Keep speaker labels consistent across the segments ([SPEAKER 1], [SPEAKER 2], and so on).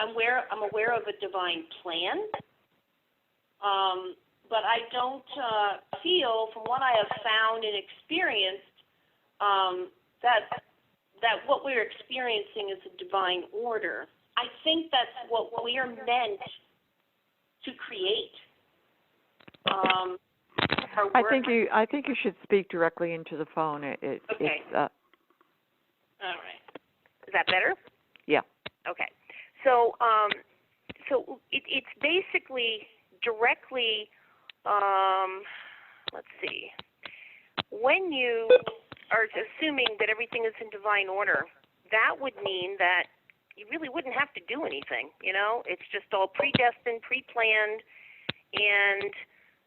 [SPEAKER 1] aware of I'm aware of a divine plan, but I don't feel, from what I have found and experienced, that what we're experiencing is a divine order. I think that's what we are meant to create.
[SPEAKER 2] I think you should speak directly into the phone.
[SPEAKER 1] Okay.
[SPEAKER 2] It's,
[SPEAKER 1] all right. Is that better?
[SPEAKER 2] Yeah.
[SPEAKER 1] Okay. So, it's basically directly. Let's see. When you are assuming that everything is in divine order, that would mean that you really wouldn't have to do anything. You know, it's just all predestined, pre-planned, and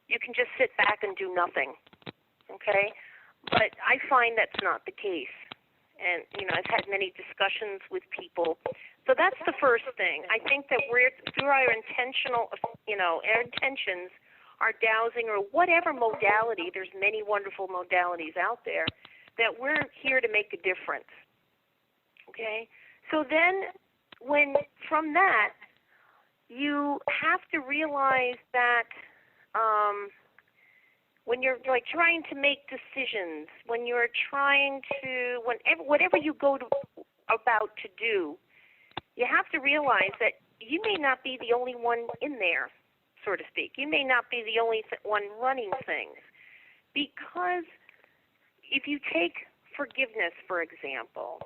[SPEAKER 1] you can just sit back and do nothing. Okay? But I find that's not the case. And, you know, I've had many discussions with people. So that's the first thing. I think that we're, through our intentional, you know, our intentions, our dowsing, or whatever modality, there's many wonderful modalities out there, that we're here to make a difference. Okay? So then, from that, you have to realize that when you're like trying to make decisions, when you're trying to, whatever you go about to do, you have to realize that you may not be the only one in there, so to speak. You may not be the only one running things. Because if you take forgiveness, for example,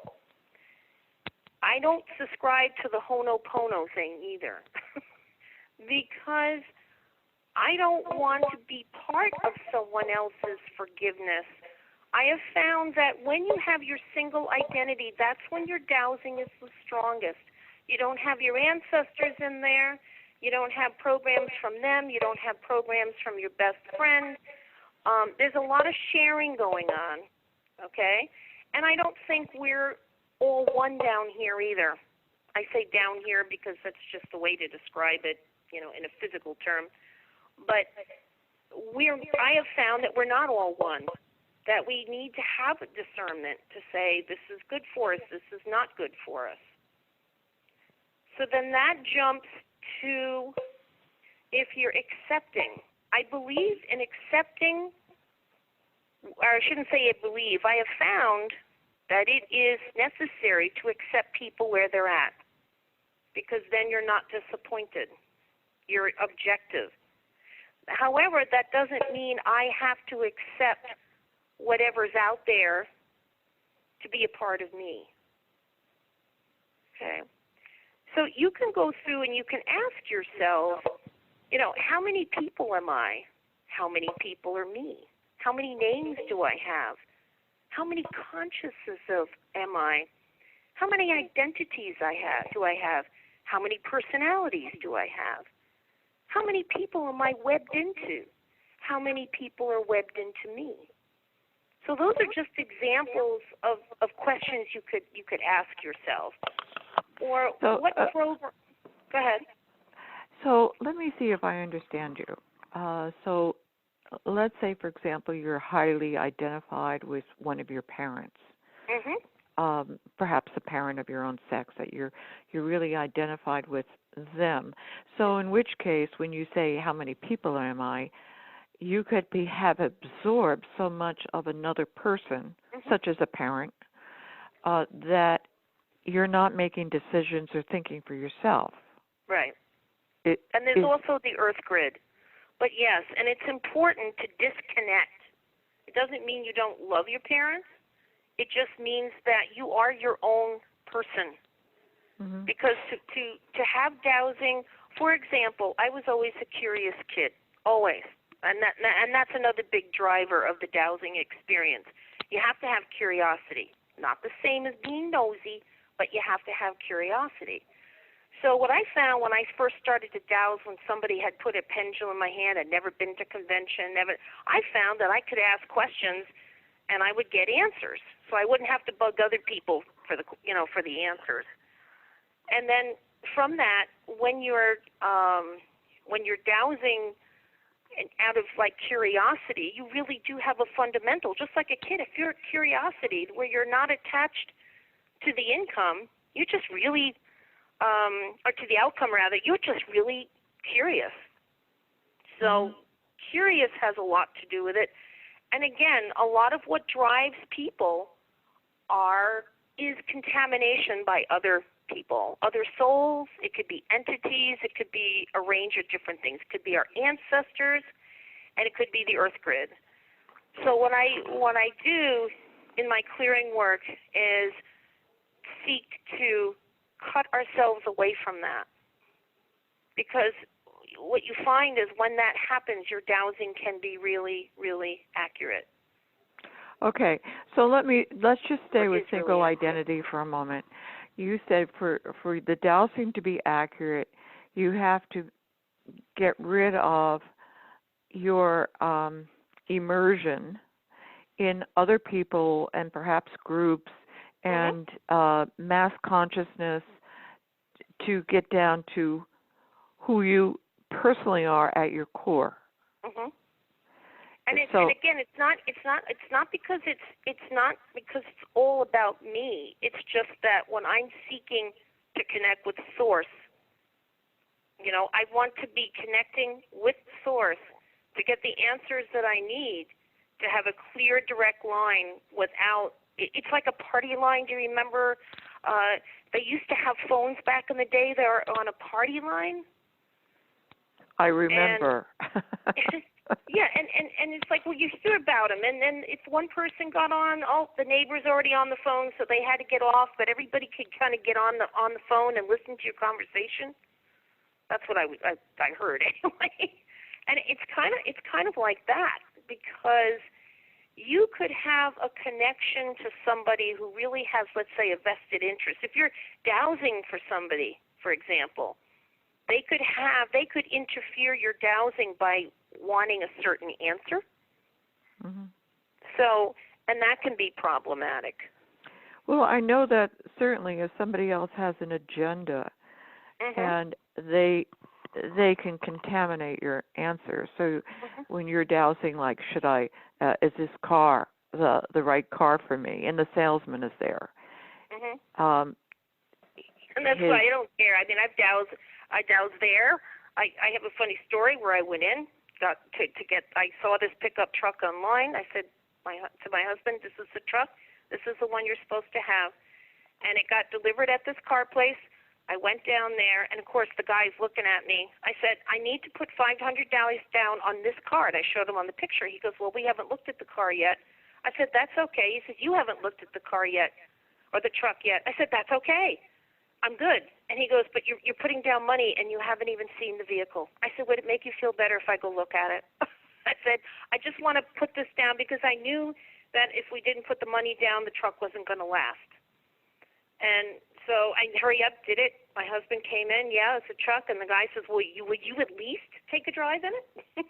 [SPEAKER 1] I don't subscribe to the Ho'oponopono thing either. Because I don't want to be part of someone else's forgiveness. I have found that when you have your single identity, that's when your dowsing is the strongest. You don't have your ancestors in there. You don't have programs from them. You don't have programs from your best friend. There's a lot of sharing going on, okay? And I don't think we're all one down here either. I say down here because that's just the way to describe it, you know, in a physical term. But I have found that we're not all one, that we need to have a discernment to say this is good for us, this is not good for us. So then that jumps to if you're accepting. I believe in accepting, or I shouldn't say I believe, I have found that it is necessary to accept people where they're at, because then you're not disappointed. You're objective. However, that doesn't mean I have to accept whatever's out there to be a part of me. Okay? So you can go through and you can ask yourself, you know, how many people am I? How many people are me? How many names do I have? How many consciousnesses am I? How many identities do I have? How many personalities do I have? How many people am I webbed into? How many people are webbed into me? So those are just examples of questions you could ask yourself. Or what program? Go ahead.
[SPEAKER 2] So let me see if I understand you. So let's say, for example, you're highly identified with one of your parents. Mm-hmm. Perhaps a parent of your own sex, that you're really identified with them. So in which case, when you say how many people am I, you could have absorbed so much of another person, mm-hmm. such as a parent, that you're not making decisions or thinking for yourself.
[SPEAKER 1] Right. And there's also the earth grid. But yes, and it's important to disconnect. It doesn't mean you don't love your parents. It just means that you are your own person. Mm-hmm. Because to have dowsing, for example, I was always a curious kid, always. And that's another big driver of the dowsing experience. You have to have curiosity. Not the same as being nosy, but you have to have curiosity. So what I found when I first started to douse, when somebody had put a pendulum in my hand, I'd never been to convention, I found that I could ask questions and I would get answers. So I wouldn't have to bug other people for the answers. And then from that, when you're dowsing out of like curiosity, you really do have a fundamental, just like a kid. If you're curiosity, where you're not attached to the income, you're just really, or to the outcome rather, you're just really curious. So curious has a lot to do with it. And again, a lot of what drives people is contamination by other people, other souls. It could be entities. It could be a range of different things. It could be our ancestors, and it could be the earth grid. So what I do in my clearing work is seek to cut ourselves away from that, because what you find is when that happens, your dowsing can be really, really accurate.
[SPEAKER 2] Okay, so let's just stay with single identity for a moment. You said for the dowsing to be accurate, you have to get rid of your immersion in other people and perhaps groups and mass consciousness to get down to who you personally are at your core.
[SPEAKER 1] And again, it's not because it's all about me. It's just that when I'm seeking to connect with Source, I want to be connecting with Source to get the answers that I need to have a clear, direct line without. It's like a party line. Do you remember? They used to have phones back in the day that are on a party line.
[SPEAKER 2] I remember.
[SPEAKER 1] Yeah, and it's like, well, you hear about them, and then if one person got on, the neighbor's already on the phone, so they had to get off, but everybody could kind of get on the phone and listen to your conversation. That's what I heard anyway. And it's kind of like that, because you could have a connection to somebody who really has, let's say, a vested interest. If you're dowsing for somebody, for example, they could interfere your dowsing by wanting a certain answer. So, and that can be problematic.
[SPEAKER 2] Well, I know that certainly if somebody else has an agenda and they can contaminate your answer. So when you're dowsing, like, is this car the right car for me? And the salesman is there.
[SPEAKER 1] And that's why I don't care. I mean, I dowsed there. I have a funny story where I went in, I saw this pickup truck online. I said to my husband, this is the truck. This is the one you're supposed to have. And it got delivered at this car place. I went down there, and, of course, the guy's looking at me. I said, I need to put $500 down on this card. I showed him on the picture. He goes, well, we haven't looked at the car yet. I said, that's okay. He says, you haven't looked at the car yet, or the truck yet. I said, that's okay. I'm good. And he goes, but you're putting down money, and you haven't even seen the vehicle. I said, would it make you feel better if I go look at it? I said, I just want to put this down because I knew that if we didn't put the money down, the truck wasn't going to last. And so I hurry up, did it. My husband came in, it's a truck, and the guy says, well, would you at least take a drive in it?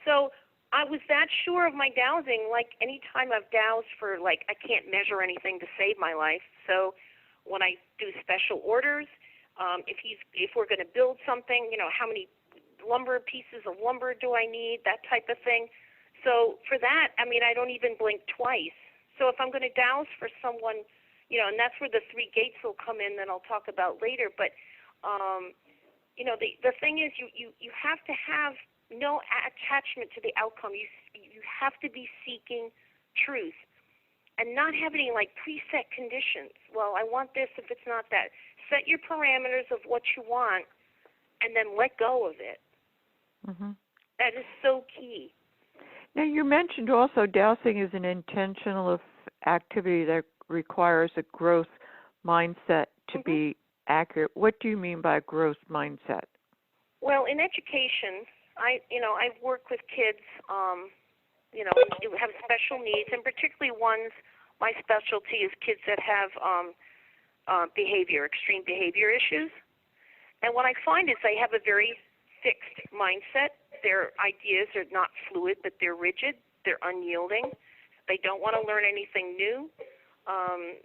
[SPEAKER 1] So I was that sure of my dowsing. Like any time I've dowsed for, I can't measure anything to save my life. So when I do special orders, if we're going to build something, how many pieces of lumber do I need, that type of thing. So for that, I mean, I don't even blink twice. So if I'm going to douse for someone, and that's where the 3 gates will come in that I'll talk about later. But, the thing is you have to have no attachment to the outcome. You have to be seeking truth and not have any, preset conditions. Well, I want this if it's not that. Set your parameters of what you want and then let go of it. That is so key.
[SPEAKER 2] Now, you mentioned also dowsing is an intentional activity that requires a growth mindset to be accurate. What do you mean by a growth mindset?
[SPEAKER 1] Well, in education, I work with kids, who have special needs, and particularly ones. My specialty is kids that have extreme behavior issues. And what I find is they have a very fixed mindset. Their ideas are not fluid, but they're rigid. They're unyielding. They don't want to learn anything new.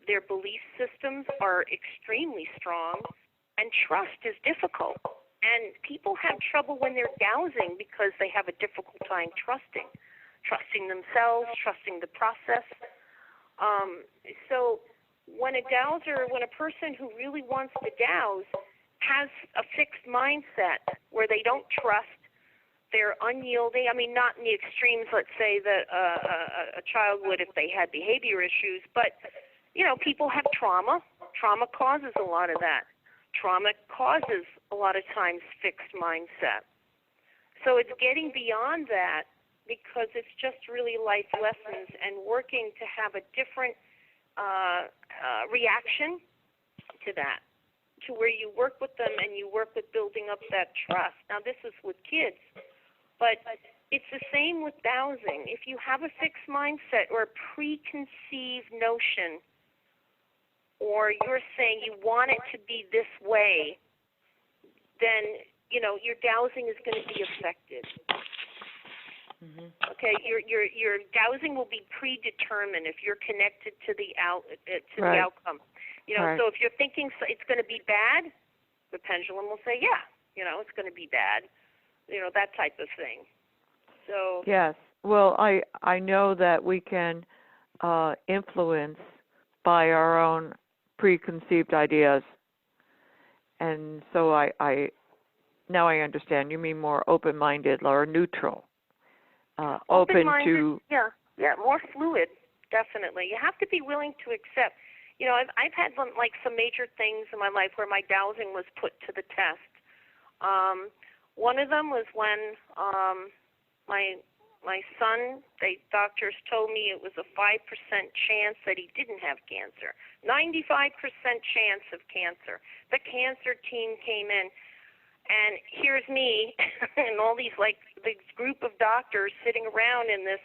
[SPEAKER 1] Their belief systems are extremely strong, and trust is difficult. And people have trouble when they're dowsing because they have a difficult time trusting themselves, trusting the process. So when a person who really wants to dowse has a fixed mindset where they don't trust, they're unyielding. I mean, not in the extremes, let's say, that a child would if they had behavior issues, but, people have trauma. Trauma causes a lot of that. Trauma causes a lot of times fixed mindset. So it's getting beyond that because it's just really life lessons and working to have a different reaction to that, to where you work with them and you work with building up that trust. Now, this is with kids, but it's the same with dowsing. If you have a fixed mindset or a preconceived notion, or you're saying you want it to be this way, then, your dowsing is going to be affected. Mm-hmm. Okay, your dowsing will be predetermined if you're connected to the the outcome. So if you're thinking it's going to be bad, the pendulum will say, yeah, it's going to be bad. That type of thing. So
[SPEAKER 2] yes, well, I know that we can influence by our own preconceived ideas, and so I now I understand. You mean more open-minded or neutral? Open to
[SPEAKER 1] more fluid, definitely. You have to be willing to accept. I've had some major things in my life where my dowsing was put to the test. One of them was when my son, doctors told me it was a 5% chance that he didn't have cancer. 95% chance of cancer. The cancer team came in. And here's me and all these this group of doctors sitting around in this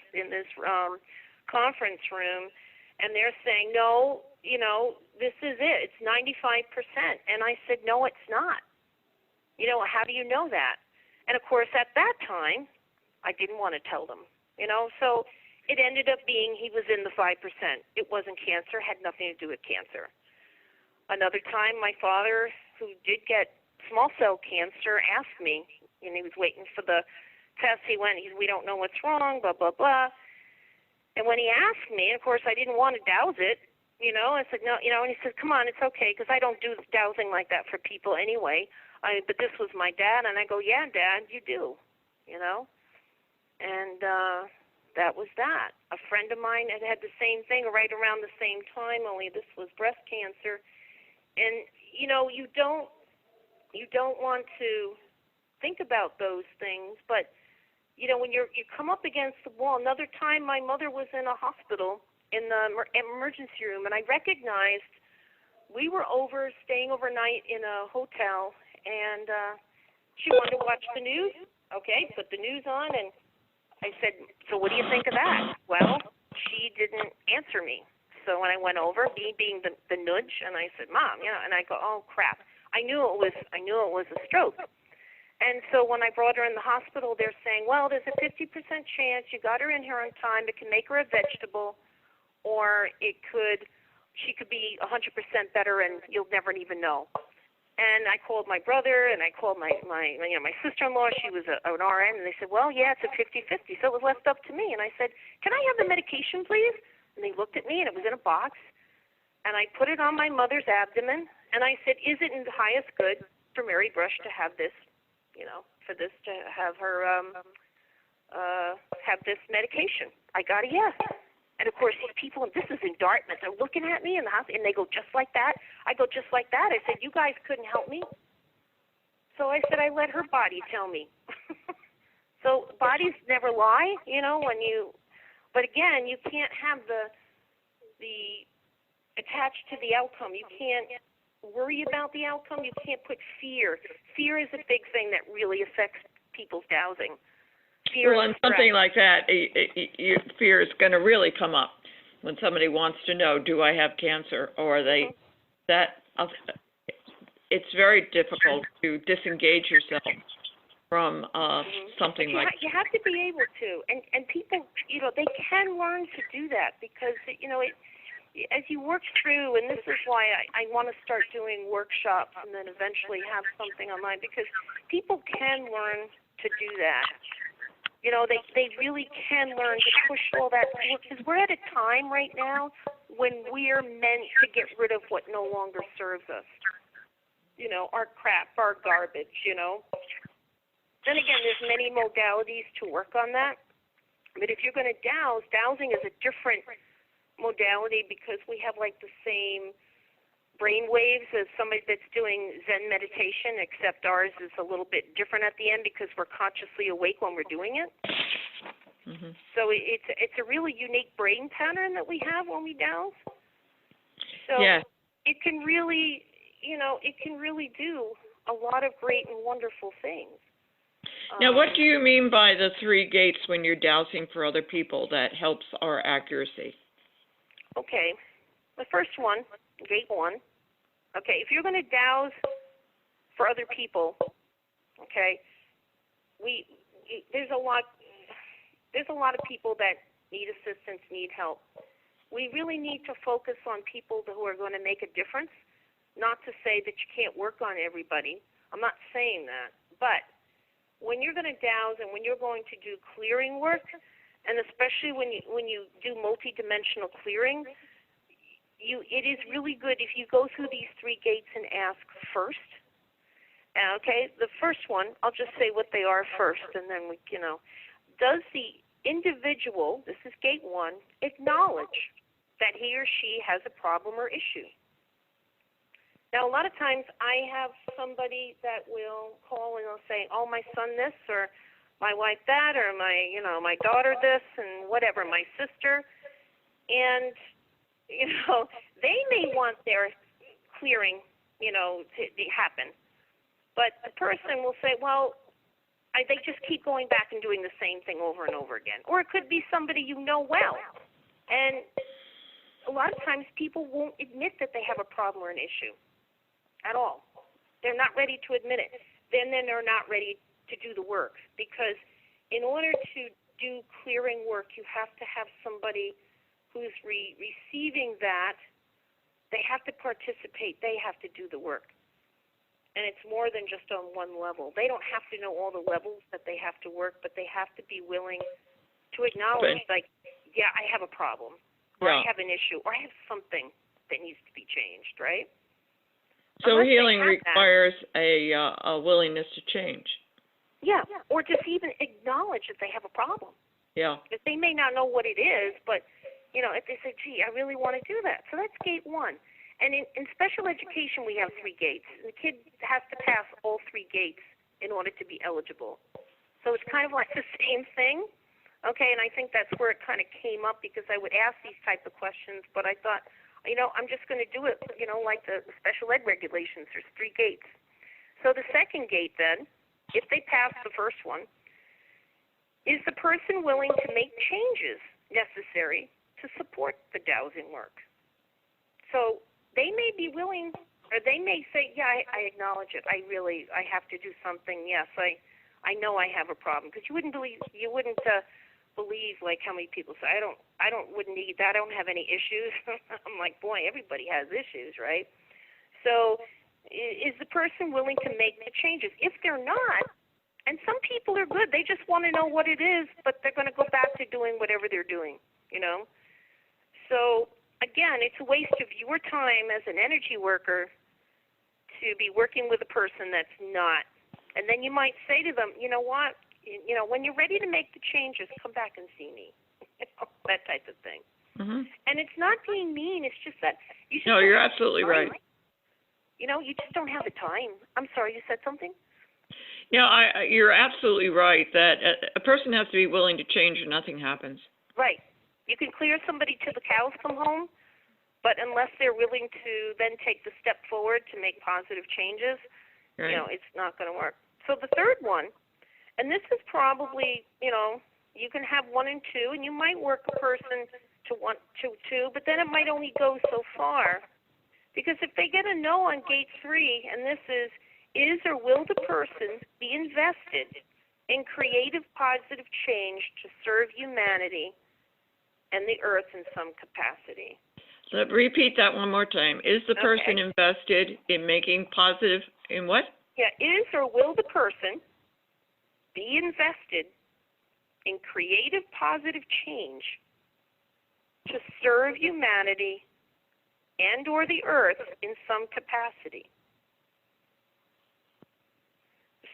[SPEAKER 1] conference room, and they're saying, no, this is it. It's 95%. And I said, no, it's not. How do you know that? And of course, at that time, I didn't want to tell them. So it ended up being he was in the 5%. It wasn't cancer. Had nothing to do with cancer. Another time, my father, who did get small cell cancer, asked me, and he was waiting for the test. He went, we don't know what's wrong, blah, blah, blah. And when he asked me, of course, I didn't want to douse it, I said, no, and he said, come on, it's okay, because I don't do dowsing like that for people anyway. But this was my dad, and I go, yeah, Dad, you do, And that was that. A friend of mine had the same thing right around the same time, only this was breast cancer. And, you don't want to think about those things, but when you come up against the wall. Another time, my mother was in a hospital in the emergency room, and I recognized we were staying overnight in a hotel, and she wanted to watch the news. Okay, put the news on, and I said, so what do you think of that? Well, she didn't answer me. So when I went over, me being the nudge, and I said, Mom, and I go, oh crap. I knew it was a stroke. And so when I brought her in the hospital, they're saying, well, there's a 50% chance you got her in here on time. It can make her a vegetable, or she could be 100% better, and you'll never even know. And I called my brother, and I called my sister-in-law. She was an RN, and they said, well, yeah, it's a 50-50. So it was left up to me. And I said, can I have the medication, please? And they looked at me, and it was in a box. And I put it on my mother's abdomen, and I said, is it in the highest good for Mary Brush to have this, for this to have her have this medication? I got a yes. And, of course, these people, and this is in Dartmouth, they're looking at me in the hospital, and they go, just like that? I go, just like that? I said, you guys couldn't help me? So I said, I let her body tell me. So bodies never lie, but again, you can't have the attached to the outcome. You can't worry about the outcome. You can't put fear. Fear is a big thing that really affects people's dowsing. Fear
[SPEAKER 3] and something like that, fear is going to really come up when somebody wants to know, do I have cancer, or it's very difficult to disengage yourself from something like that.
[SPEAKER 1] You have to be able to, and people, they can learn to do that because, as you work through, and this is why I want to start doing workshops and then eventually have something online, because people can learn to do that. They really can learn to push all that, because we're at a time right now when we're meant to get rid of what no longer serves us. You know, our crap, our garbage, you know. Then again, there's many modalities to work on that. But if you're going to douse, dowsing is a different modality because we have like the same brain waves as somebody that's doing Zen meditation, except ours is a little bit different at the end because we're consciously awake when we're doing it.
[SPEAKER 3] Mhm.
[SPEAKER 1] So it's a really unique brain pattern that we have when we douse. So
[SPEAKER 3] Yes.
[SPEAKER 1] it can really, you know, it can really do a lot of great and wonderful things.
[SPEAKER 3] Now, what do you mean by the 3 gates when you're dowsing for other people that helps our accuracy?
[SPEAKER 1] Okay, the first one, gate 1. Okay, if you're going to douse for other people, okay, there's a lot of people that need assistance, need help. We really need to focus on people who are going to make a difference. Not to say that you can't work on everybody. I'm not saying that, but when you're going to douse and when you're going to do clearing work, and especially when you do multidimensional clearing, it is really good if you go through these 3 gates and ask first. Okay, the first one, I'll just say what they are first, and then does the individual, this is gate 1, acknowledge that he or she has a problem or issue? Now, a lot of times I have somebody that will call and they'll say, oh, my son this, or my wife that, or my daughter this, and whatever, my sister. And, they may want their clearing, to happen. But the person will say, well, they just keep going back and doing the same thing over and over again. Or it could be somebody you know well. And a lot of times people won't admit that they have a problem or an issue at all. They're not ready to admit it. Then they're not ready to do the work, because in order to do clearing work, you have to have somebody who's receiving that. They have to participate. They have to do the work. And it's more than just on one level. They don't have to know all the levels that they have to work, but they have to be willing to acknowledge, like, yeah, I have a problem, or I have an issue, or I have something that needs to be changed, right?
[SPEAKER 3] So healing requires a willingness to change.
[SPEAKER 1] Yeah, or just even acknowledge that they have a problem.
[SPEAKER 3] Yeah.
[SPEAKER 1] Because they may not know what it is, but, if they say, gee, I really want to do that. So that's gate 1. And in special education, we have 3 gates. And the kid has to pass all 3 gates in order to be eligible. So it's kind of like the same thing. Okay, and I think that's where it kind of came up, because I would ask these type of questions, but I thought, I'm just going to do it, like the special ed regulations. There's 3 gates. So the second gate then, if they pass the first one, is the person willing to make changes necessary to support the dowsing work? So they may be willing, or they may say, yeah, I acknowledge it. I have to do something. Yes, I know I have a problem. Because you wouldn't believe like how many people say, wouldn't need that. I don't have any issues. I'm like, boy, everybody has issues, right? So is the person willing to make the changes? If they're not, and some people are good, they just want to know what it is, but they're going to go back to doing whatever they're doing, So again, it's a waste of your time as an energy worker to be working with a person that's not. And then you might say to them, you know what? When you're ready to make the changes, come back and see me. That type of thing.
[SPEAKER 3] Mm-hmm.
[SPEAKER 1] And it's not being mean. It's just that you just
[SPEAKER 3] you're absolutely right.
[SPEAKER 1] You just don't have the time. I'm sorry, you said something?
[SPEAKER 3] No, you're absolutely right that a person has to be willing to change or nothing happens.
[SPEAKER 1] Right. You can clear somebody till the cows come home, but unless they're willing to then take the step forward to make positive changes,
[SPEAKER 3] right,
[SPEAKER 1] it's not going to work. So the third one, and this is probably, you can have 1 and 2, and you might work a person to 1 to 2, but then it might only go so far. Because if they get a no on gate 3, and this is or will the person be invested in creative, positive change to serve humanity and the earth in some capacity?
[SPEAKER 3] So repeat that one more time. Is the person invested in making positive, in what?
[SPEAKER 1] Yeah, is or will the person be invested in creative, positive change to serve humanity and or the earth in some capacity.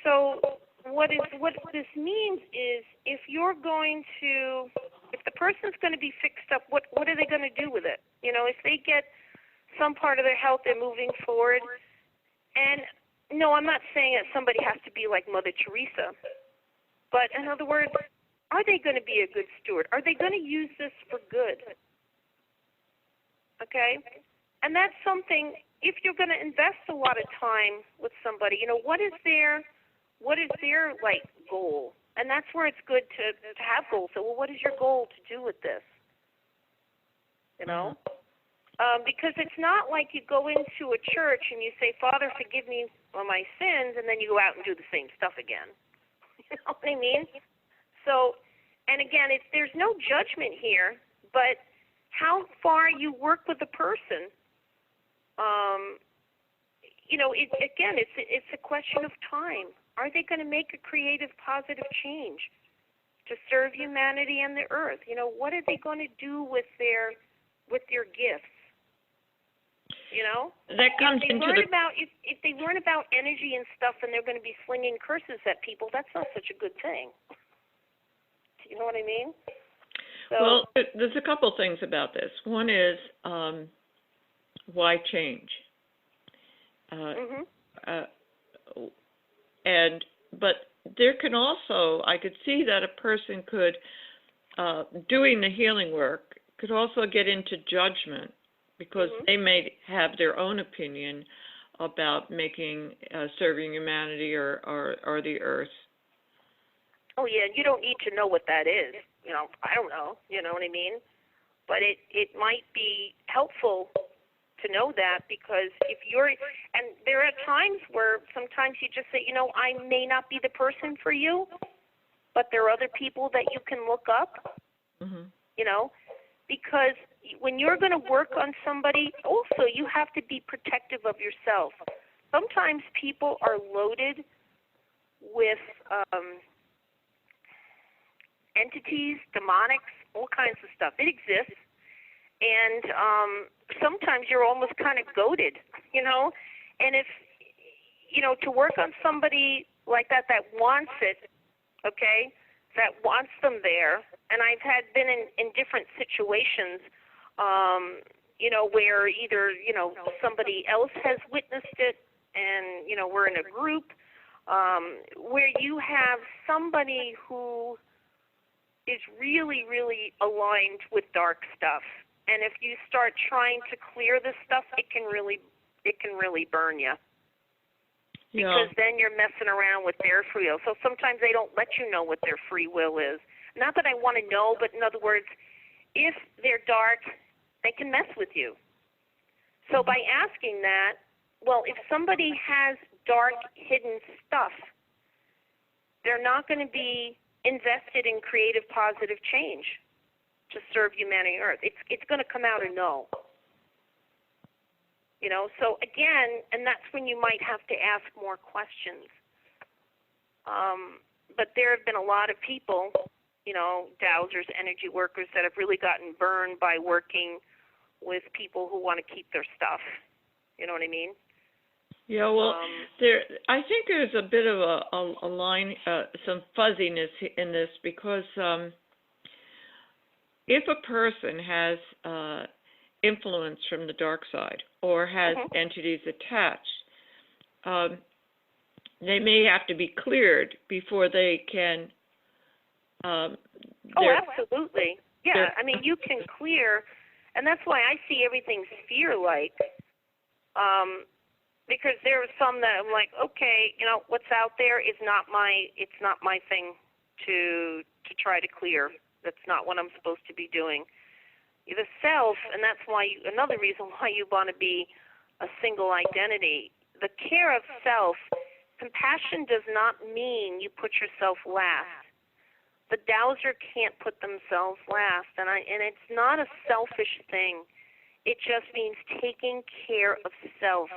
[SPEAKER 1] So what this means is if the person's going to be fixed up, what are they going to do with it? You know, if they get some part of their health, they're moving forward. And no, I'm not saying that somebody has to be like Mother Teresa. But in other words, are they going to be a good steward? Are they going to use this for good? Okay? And that's something, if you're going to invest a lot of time with somebody, you know, what is their like goal? And that's where it's good to have goals. So, well, what is your goal to do with this? You know? Because it's not like you go into a church and you say, Father, forgive me for my sins, and then you go out and do the same stuff again. You know what I mean? So, and again, there's no judgment here, but how far you work with a person, you know, it's a question of time. Are they going to make a creative, positive change to serve humanity and the earth? You know, what are they going to do with their gifts? You know,
[SPEAKER 3] that comes
[SPEAKER 1] if they learn about energy and stuff, and they're going to be slinging curses at people, that's not such a good thing. You know what I mean? So,
[SPEAKER 3] well, there's a couple things about this. One is why change? But there can also, I could see that a person could, doing the healing work, could also get into judgment because they may have their own opinion about making serving humanity or the earth.
[SPEAKER 1] Oh yeah, you don't need to know what that is. You know, I don't know. You know what I mean? But it might be helpful to know that, because if you're, and there are times where sometimes you just say, you know, I may not be the person for you, but there are other people that you can look up. You know, because when you're going to work on somebody, also you have to be protective of yourself. Sometimes people are loaded with entities, demonics, all kinds of stuff. It exists. And sometimes you're almost kind of goaded, you know. And if, you know, to work on somebody like that wants it, okay, that wants them there. And I've been in different situations, you know, where either, you know, somebody else has witnessed it and, you know, we're in a group where you have somebody who is really, really aligned with dark stuff. And if you start trying to clear this stuff, it can really burn you.
[SPEAKER 3] Yeah.
[SPEAKER 1] Because then you're messing around with their free will. So sometimes they don't let you know what their free will is. Not that I want to know, but in other words, if they're dark, they can mess with you. So by asking that, well, if somebody has dark, hidden stuff, they're not going to be invested in creative, positive change to serve humanity and earth. It's going to come out or no. You know, so again, and that's when you might have to ask more questions. But there have been a lot of people, you know, dowsers, energy workers, that have really gotten burned by working with people who want to keep their stuff. You know what I mean?
[SPEAKER 3] Yeah, well, I think there's a bit of a line, some fuzziness in this, because if a person has influence from the dark side or has entities attached, they may have to be cleared before they can.
[SPEAKER 1] Absolutely. Yeah, I mean, you can clear, and that's why I see everything sphere-like. Because there are some that I'm like, okay, you know, what's out there is not my thing to try to clear. That's not what I'm supposed to be doing. The self, and that's why another reason why you want to be a single identity. The care of self, compassion does not mean you put yourself last. The dowser can't put themselves last, and it's not a selfish thing. It just means taking care of self.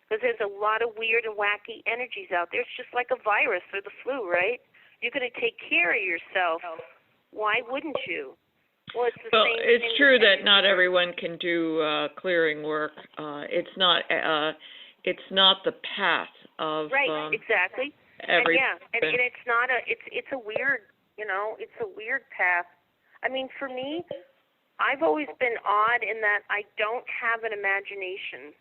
[SPEAKER 1] Because there's a lot of weird and wacky energies out there. It's just like a virus or the flu, right? You're going to take care of yourself. Why wouldn't you? Well, it's the
[SPEAKER 3] Well,
[SPEAKER 1] same
[SPEAKER 3] it's
[SPEAKER 1] thing
[SPEAKER 3] true
[SPEAKER 1] with
[SPEAKER 3] that not everyone can do clearing work. It's not the path of
[SPEAKER 1] right, exactly.
[SPEAKER 3] every.
[SPEAKER 1] And it's not it's a weird, it's a weird path. I mean, for me, I've always been odd in that I don't have an imagination.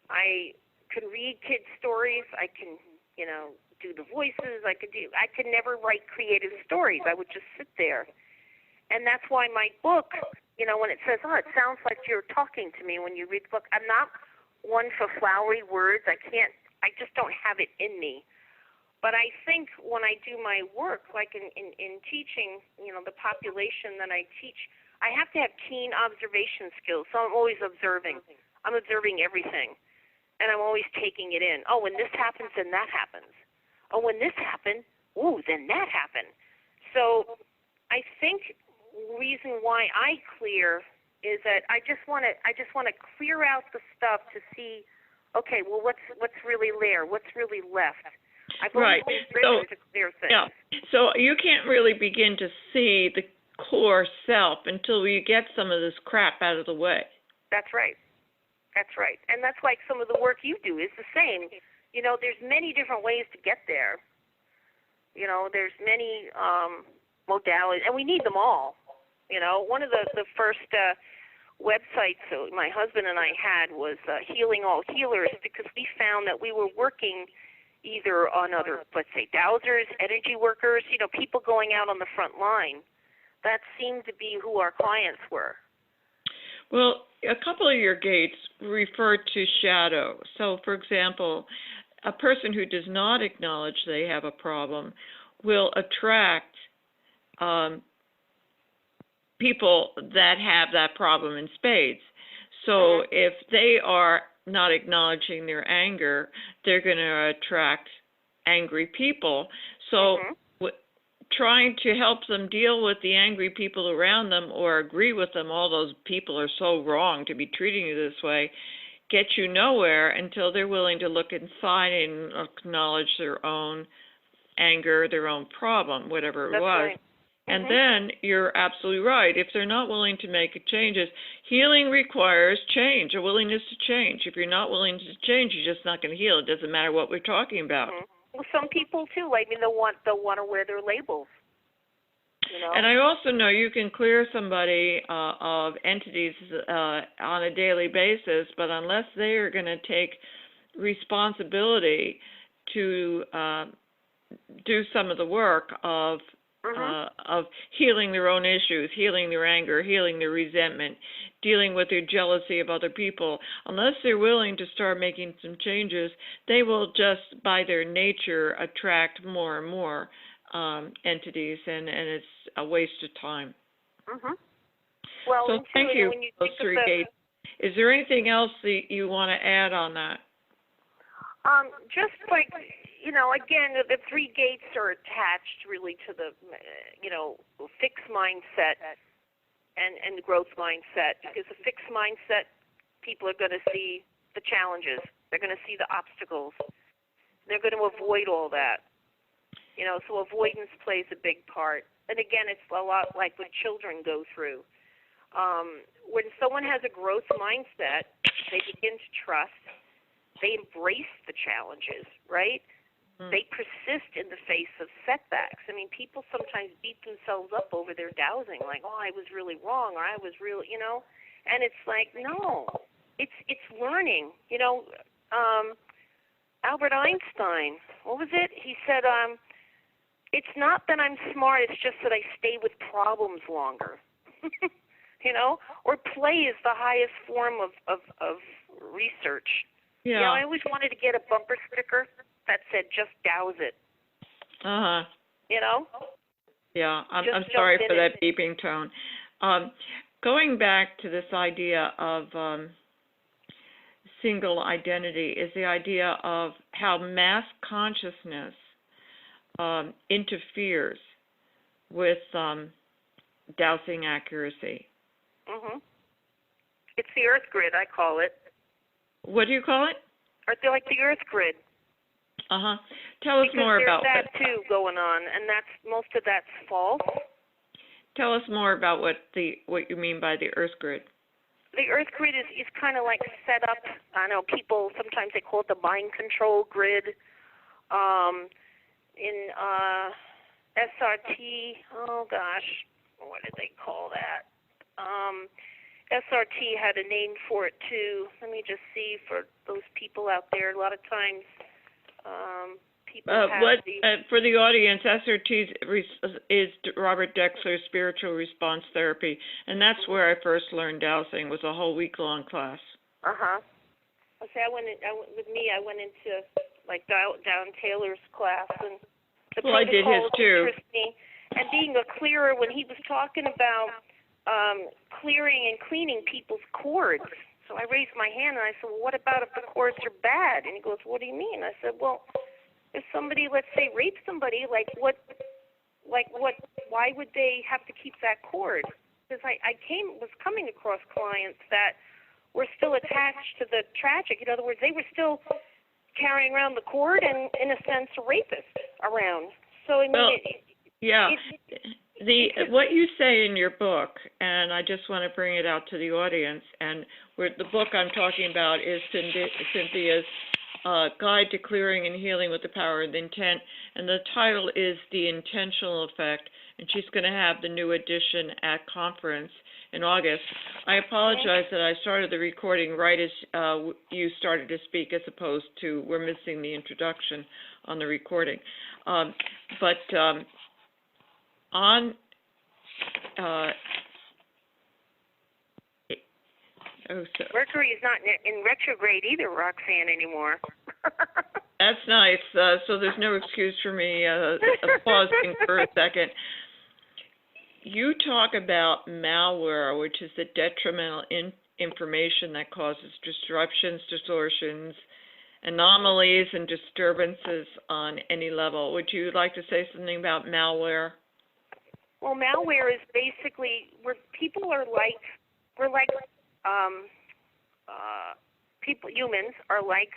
[SPEAKER 1] I could read kids' stories. I can, do the voices. I could never write creative stories. I would just sit there. And that's why my book, when it says, it sounds like you're talking to me when you read the book, I'm not one for flowery words. I just don't have it in me. But I think when I do my work, like in teaching, the population that I teach, I have to have keen observation skills. So I'm always observing. I'm observing everything. And I'm always taking it in. Oh, when this happens, then that happens. Oh, when this happened, then that happened. So I think reason why I clear is that I just want to clear out the stuff to see, okay, well, what's really there? What's really left? I've always been driven to clear things.
[SPEAKER 3] Yeah. So you can't really begin to see the core self until you get some of this crap out of the way.
[SPEAKER 1] That's right. That's right. And that's like some of the work you do is the same. There's many different ways to get there. There's many modalities, and we need them all. One of the first websites that my husband and I had was Healing All Healers, because we found that we were working either on other, let's say, dowsers, energy workers, people going out on the front line. That seemed to be who our clients were.
[SPEAKER 3] Well, a couple of your gates refer to shadow. So, for example, a person who does not acknowledge they have a problem will attract people that have that problem in spades. So if they are not acknowledging their anger, they're going to attract angry people. So trying to help them deal with the angry people around them or agree with them, all those people are so wrong to be treating you this way, get you nowhere until they're willing to look inside and acknowledge their own anger, their own problem, whatever it was.
[SPEAKER 1] Right.
[SPEAKER 3] And then you're absolutely right. If they're not willing to make changes, healing requires change, a willingness to change. If you're not willing to change, you're just not going to heal. It doesn't matter what we're talking about.
[SPEAKER 1] Well, some people too. They'll want to wear their labels.
[SPEAKER 3] And I also know you can clear somebody of entities on a daily basis, but unless they are going to take responsibility to do some of the work of healing their own issues, healing their anger, healing their resentment, dealing with their jealousy of other people, unless they're willing to start making some changes, they will just by their nature attract more and more entities, and it's a waste of time.
[SPEAKER 1] Well,
[SPEAKER 3] so thank you for those three gates. Is there anything else that you want to add on that?
[SPEAKER 1] Just like, again, the three gates are attached really to the, fixed mindset and the growth mindset. Because the fixed mindset, people are going to see the challenges. They're going to see the obstacles. They're going to avoid all that. So avoidance plays a big part. And again, it's a lot like what children go through. When someone has a growth mindset, they begin to trust. They embrace the challenges, right? They persist in the face of setbacks. I mean, people sometimes beat themselves up over their dowsing, like, I was really wrong, or I was really, and it's like, no, it's learning. Albert Einstein, what was it? He said, it's not that I'm smart, it's just that I stay with problems longer. Or play is the highest form of research.
[SPEAKER 3] Yeah.
[SPEAKER 1] I always wanted to get a bumper sticker that said, just douse it.
[SPEAKER 3] Yeah, I'm sorry for that beeping tone. Going back to this idea of single identity is the idea of how mass consciousness interferes with dowsing accuracy.
[SPEAKER 1] It's the Earth grid, I call it.
[SPEAKER 3] What do you call it?
[SPEAKER 1] Or they're like the Earth grid.
[SPEAKER 3] Tell us more about
[SPEAKER 1] that too going on, and most of that's false.
[SPEAKER 3] Tell us more about what you mean by the Earth grid.
[SPEAKER 1] The Earth grid is kind of like set up. I know people sometimes they call it the mind control grid. In SRT, oh gosh, what did they call that? SRT had a name for it too. Let me just see for those people out there. A lot of times, people have
[SPEAKER 3] for the audience, SRT is Robert Dexler's spiritual response therapy, and that's where I first learned dowsing. Was a whole week-long class.
[SPEAKER 1] Okay, I went into like Down Taylor's class, and the
[SPEAKER 3] I did his too.
[SPEAKER 1] Interest me. And being a clearer, when he was talking about clearing and cleaning people's cords, so I raised my hand and I said, well, what about if the cords are bad? And he goes, what do you mean? I said, well, if somebody, let's say, raped somebody, why would they have to keep that cord? Because I was coming across clients that were still attached to the tragic. In other words, they were still carrying around the cord and, in a sense, a rapist around. So, I mean,
[SPEAKER 3] what you say in your book, and I just want to bring it out to the audience, and the book I'm talking about is Cynthia's Guide to Clearing and Healing with the Power of Intent, and the title is The Intentional Effect, and she's going to have the new edition at conference in August. I apologize that I started the recording right as you started to speak, as opposed to we're missing the introduction on the recording.
[SPEAKER 1] Mercury is not in retrograde either, Roxanne, anymore.
[SPEAKER 3] That's nice. So there's no excuse for me pausing for a second. You talk about malware, which is the detrimental information that causes disruptions, distortions, anomalies, and disturbances on any level. Would you like to say something about malware?
[SPEAKER 1] Well, malware is basically where people are like, humans are like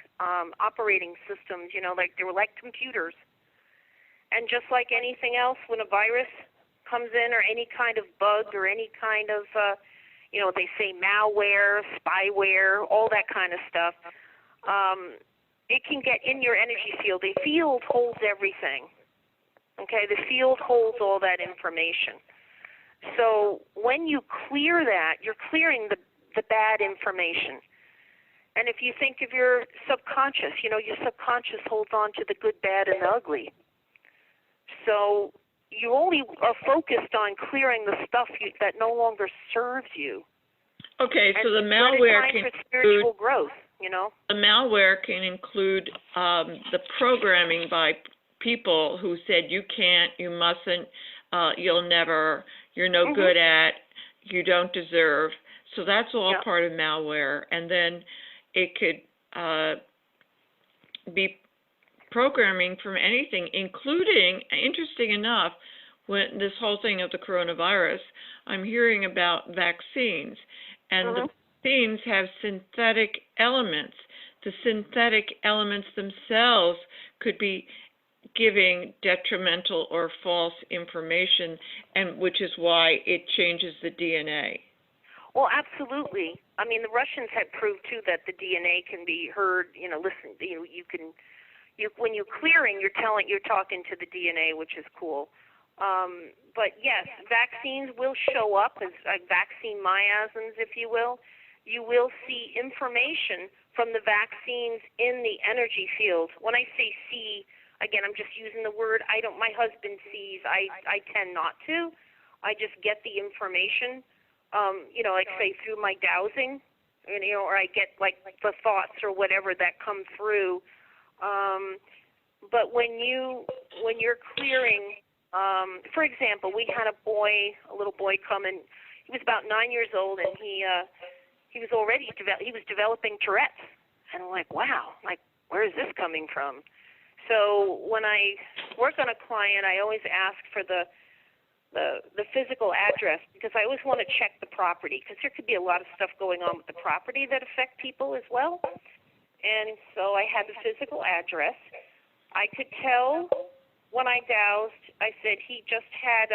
[SPEAKER 1] operating systems, like they were like computers. And just like anything else, when a virus comes in or any kind of bug or any kind of, they say malware, spyware, all that kind of stuff, it can get in your energy field. The field holds everything. Okay, the field holds all that information. So when you clear that, you're clearing the bad information. And if you think of your subconscious, your subconscious holds on to the good, bad, and the ugly. So you only are focused on clearing the stuff that no longer serves you.
[SPEAKER 3] Okay, so the malware can
[SPEAKER 1] include spiritual growth,
[SPEAKER 3] The malware can include the programming by people who said you can't, you mustn't, you'll never, you're no good at, you don't deserve. So that's all part of malware. And then it could be programming from anything, including, interesting enough, when this whole thing of the coronavirus, I'm hearing about vaccines. And the vaccines have synthetic elements. The synthetic elements themselves could be giving detrimental or false information, and which is why it changes the DNA.
[SPEAKER 1] Well, absolutely. I mean, the Russians had proved too that the DNA can be heard. Listen, when you're clearing, you're talking to the DNA, which is cool. But yes, vaccines will show up as vaccine miasms, if you will. You will see information from the vaccines in the energy field. When I say see, again, I'm just using the word. My husband sees. I tend not to. I just get the information, like say through my dowsing, or I get like the thoughts or whatever that come through. But when you're clearing, for example, we had a little boy come in. He was about 9 years old, and he was already developing Tourette's. And I'm like, wow, where is this coming from? So when I work on a client, I always ask for the physical address, because I always want to check the property, because there could be a lot of stuff going on with the property that affect people as well. And so I had the physical address. I could tell when I dowsed, I said he just had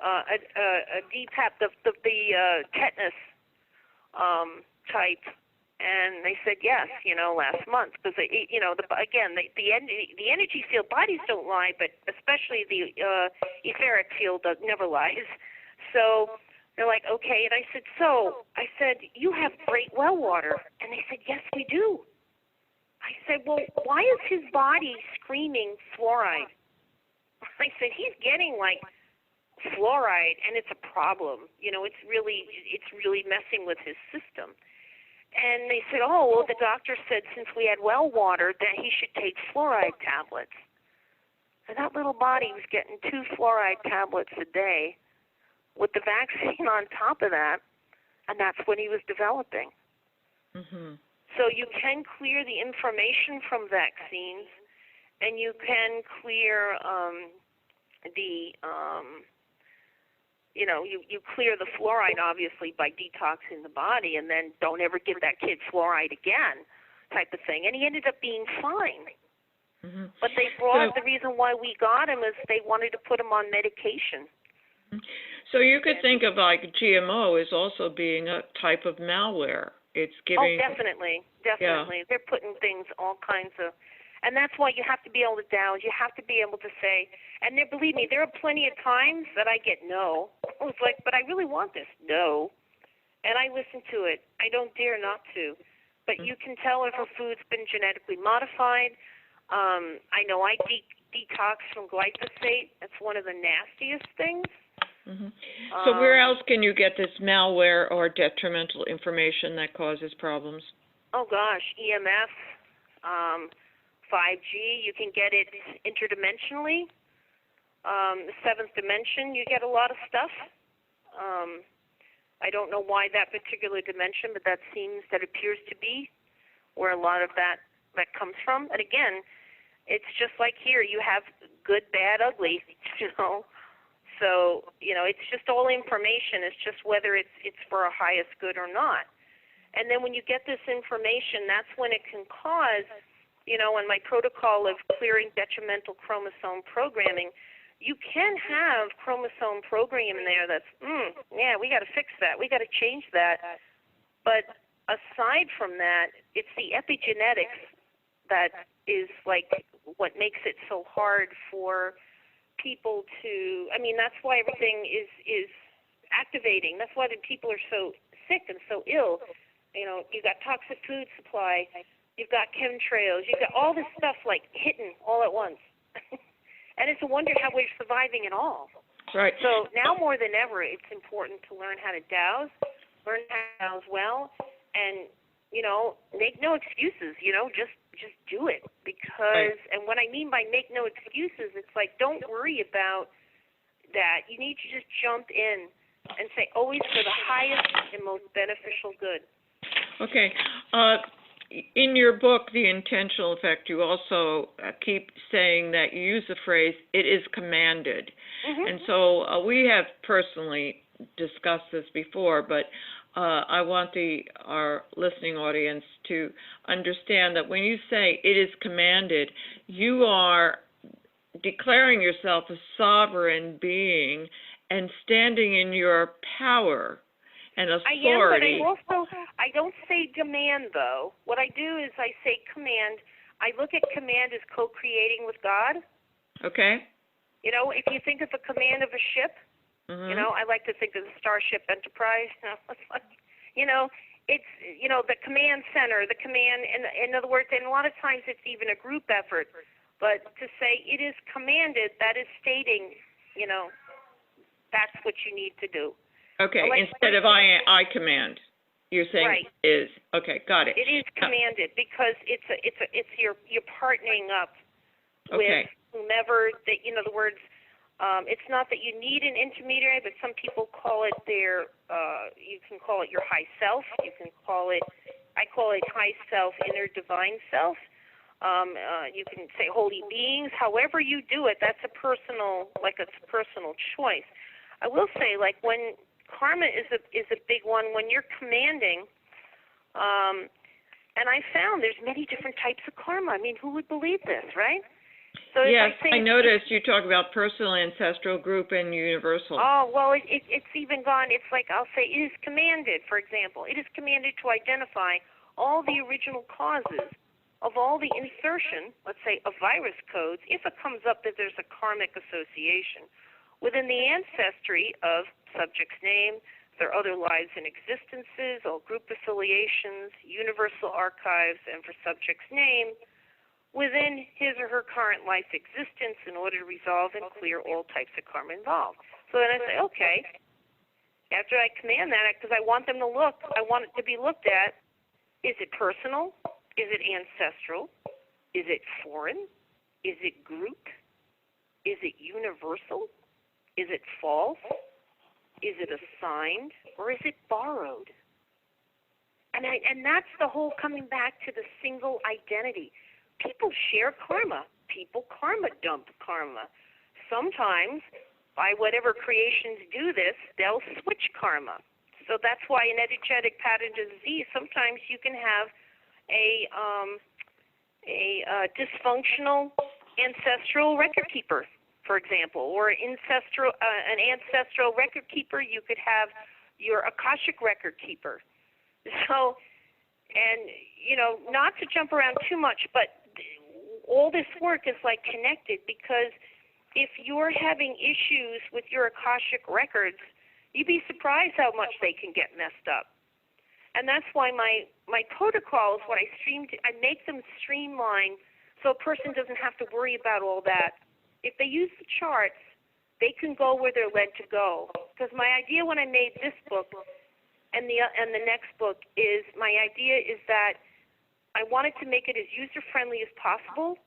[SPEAKER 1] a DPAP, the tetanus type, and they said yes, last month, because the energy field, bodies don't lie, but especially the etheric field never lies. So they're like, okay, and I said, you have great well water, and they said, yes, we do. I said, well, why is his body screaming fluoride? I said, he's getting like fluoride, and it's a problem. It's really messing with his system. And they said, oh, well, the doctor said since we had well water that he should take fluoride tablets. And that little body was getting 2 fluoride tablets a day with the vaccine on top of that, and that's what he was developing.
[SPEAKER 2] Mm-hmm.
[SPEAKER 1] So you can clear the information from vaccines, and you can clear you clear the fluoride, obviously, by detoxing the body, and then don't ever give that kid fluoride again type of thing. And he ended up being fine.
[SPEAKER 2] Mm-hmm.
[SPEAKER 1] But they brought the reason why we got him is they wanted to put him on medication.
[SPEAKER 3] So you could think of like GMO as also being a type of malware. It's giving.
[SPEAKER 1] Oh, definitely.
[SPEAKER 3] Yeah.
[SPEAKER 1] They're putting things, all kinds of, and that's why you have to be able to douse. You have to be able to say, and believe me, there are plenty of times that I get no. I was like, but I really want this. No. And I listen to it. I don't dare not to. But you can tell if a food's been genetically modified. I know I detox from glyphosate. That's one of the nastiest things.
[SPEAKER 3] Mm-hmm. So where else can you get this malware or detrimental information that causes problems?
[SPEAKER 1] Oh, gosh, EMF, 5G. You can get it interdimensionally. The 7th dimension, you get a lot of stuff. I don't know why that particular dimension, but that appears to be where a lot of that comes from. And again, it's just like here. You have good, bad, ugly, So, it's just all information. It's just whether it's for our highest good or not. And then when you get this information, that's when it can cause, in my protocol of clearing detrimental chromosome programming, you can have chromosome programming there that's, we got to fix that. We got to change that. But aside from that, it's the epigenetics that is like what makes it so hard for people to, that's why everything is activating. That's why the people are so sick and so ill. You got toxic food supply, you've got chemtrails, you've got all this stuff like hitting all at once. And it's a wonder how we're surviving at all.
[SPEAKER 3] Right.
[SPEAKER 1] So now more than ever, it's important to learn how to douse, learn how to douse well, and, make no excuses, just do it. Because,
[SPEAKER 3] right.
[SPEAKER 1] And what I mean by make no excuses, it's like don't worry about that. You need to just jump in and say always for the highest and most beneficial good.
[SPEAKER 3] Okay. In your book, The Intentional Effect, you also keep saying that you use the phrase, it is commanded.
[SPEAKER 1] Mm-hmm.
[SPEAKER 3] And so we have personally discussed this before, but I want our listening audience to understand that when you say it is commanded, you are declaring yourself a sovereign being and standing in your power and authority.
[SPEAKER 1] I am, but I don't say demand, though. What I do is I say command. I look at command as co-creating with God.
[SPEAKER 3] Okay.
[SPEAKER 1] If you think of the command of a ship, I like to think of the Starship Enterprise. It's, the command center, the command, in other words, and a lot of times it's even a group effort. But to say it is commanded, that is stating, that's what you need to do.
[SPEAKER 3] Okay, instead of I command, you're saying
[SPEAKER 1] right.
[SPEAKER 3] Is. Okay, got it.
[SPEAKER 1] It is commanded because it's you're partnering up
[SPEAKER 3] okay.
[SPEAKER 1] with whomever that in other words, it's not that you need an intermediary, but some people call it you can call it your high self. You can call it, I call it high self, inner divine self. You can say holy beings. However you do it, that's a personal choice. I will say, like when karma is a big one when you're commanding. And I found there's many different types of karma. I mean, who would believe this, right? So
[SPEAKER 3] yes,
[SPEAKER 1] if I say,
[SPEAKER 3] I noticed you talk about personal, ancestral, group, and universal.
[SPEAKER 1] oh, well, it's even gone, it's like I'll say, it is commanded, for example. It is commanded to identify all the original causes of all the insertion, let's say, of virus codes, if it comes up that there's a karmic association within the ancestry of subject's name, their other lives and existences, all group affiliations, universal archives, and for subject's name, within his or her current life existence in order to resolve and clear all types of karma involved. So then I say, okay, after I command that, because I want them to look, I want it to be looked at, is it personal? Is it ancestral? Is it foreign? Is it group? Is it universal? Is it false? Is it assigned? Or is it borrowed? And that's the whole coming back to the single identity. People share karma. People karma dump karma. Sometimes, by whatever creations do this, they'll switch karma. So that's why in energetic pattern disease, sometimes you can have a dysfunctional ancestral record keeper, for example, or an ancestral record keeper. You could have your Akashic record keeper. So, and not to jump around too much, but all this work is like connected, because if you're having issues with your Akashic records, you'd be surprised how much they can get messed up. And that's why my protocols, what I make them streamline so a person doesn't have to worry about all that. If they use the charts, they can go where they're led to go. Because my idea when I made this book and the next book is, my idea is that I wanted to make it as user-friendly as possible.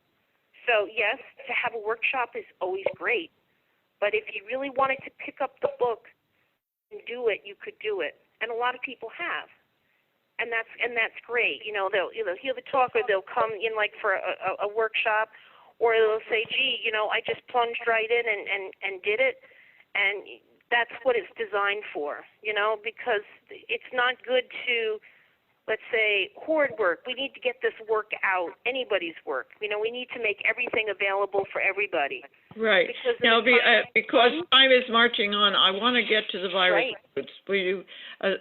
[SPEAKER 1] So, yes, to have a workshop is always great. But if you really wanted to pick up the book and do it, you could do it. And a lot of people have. And that's great. They'll hear the talk, or they'll come in like for a workshop, or they'll say, gee, I just plunged right in and did it. And that's what it's designed for, because it's not good to, let's say, hoard work. We need to get this work out, anybody's work. We need to make everything available for everybody.
[SPEAKER 3] Right. Because time is marching on, I want to get to the virus codes. Will you,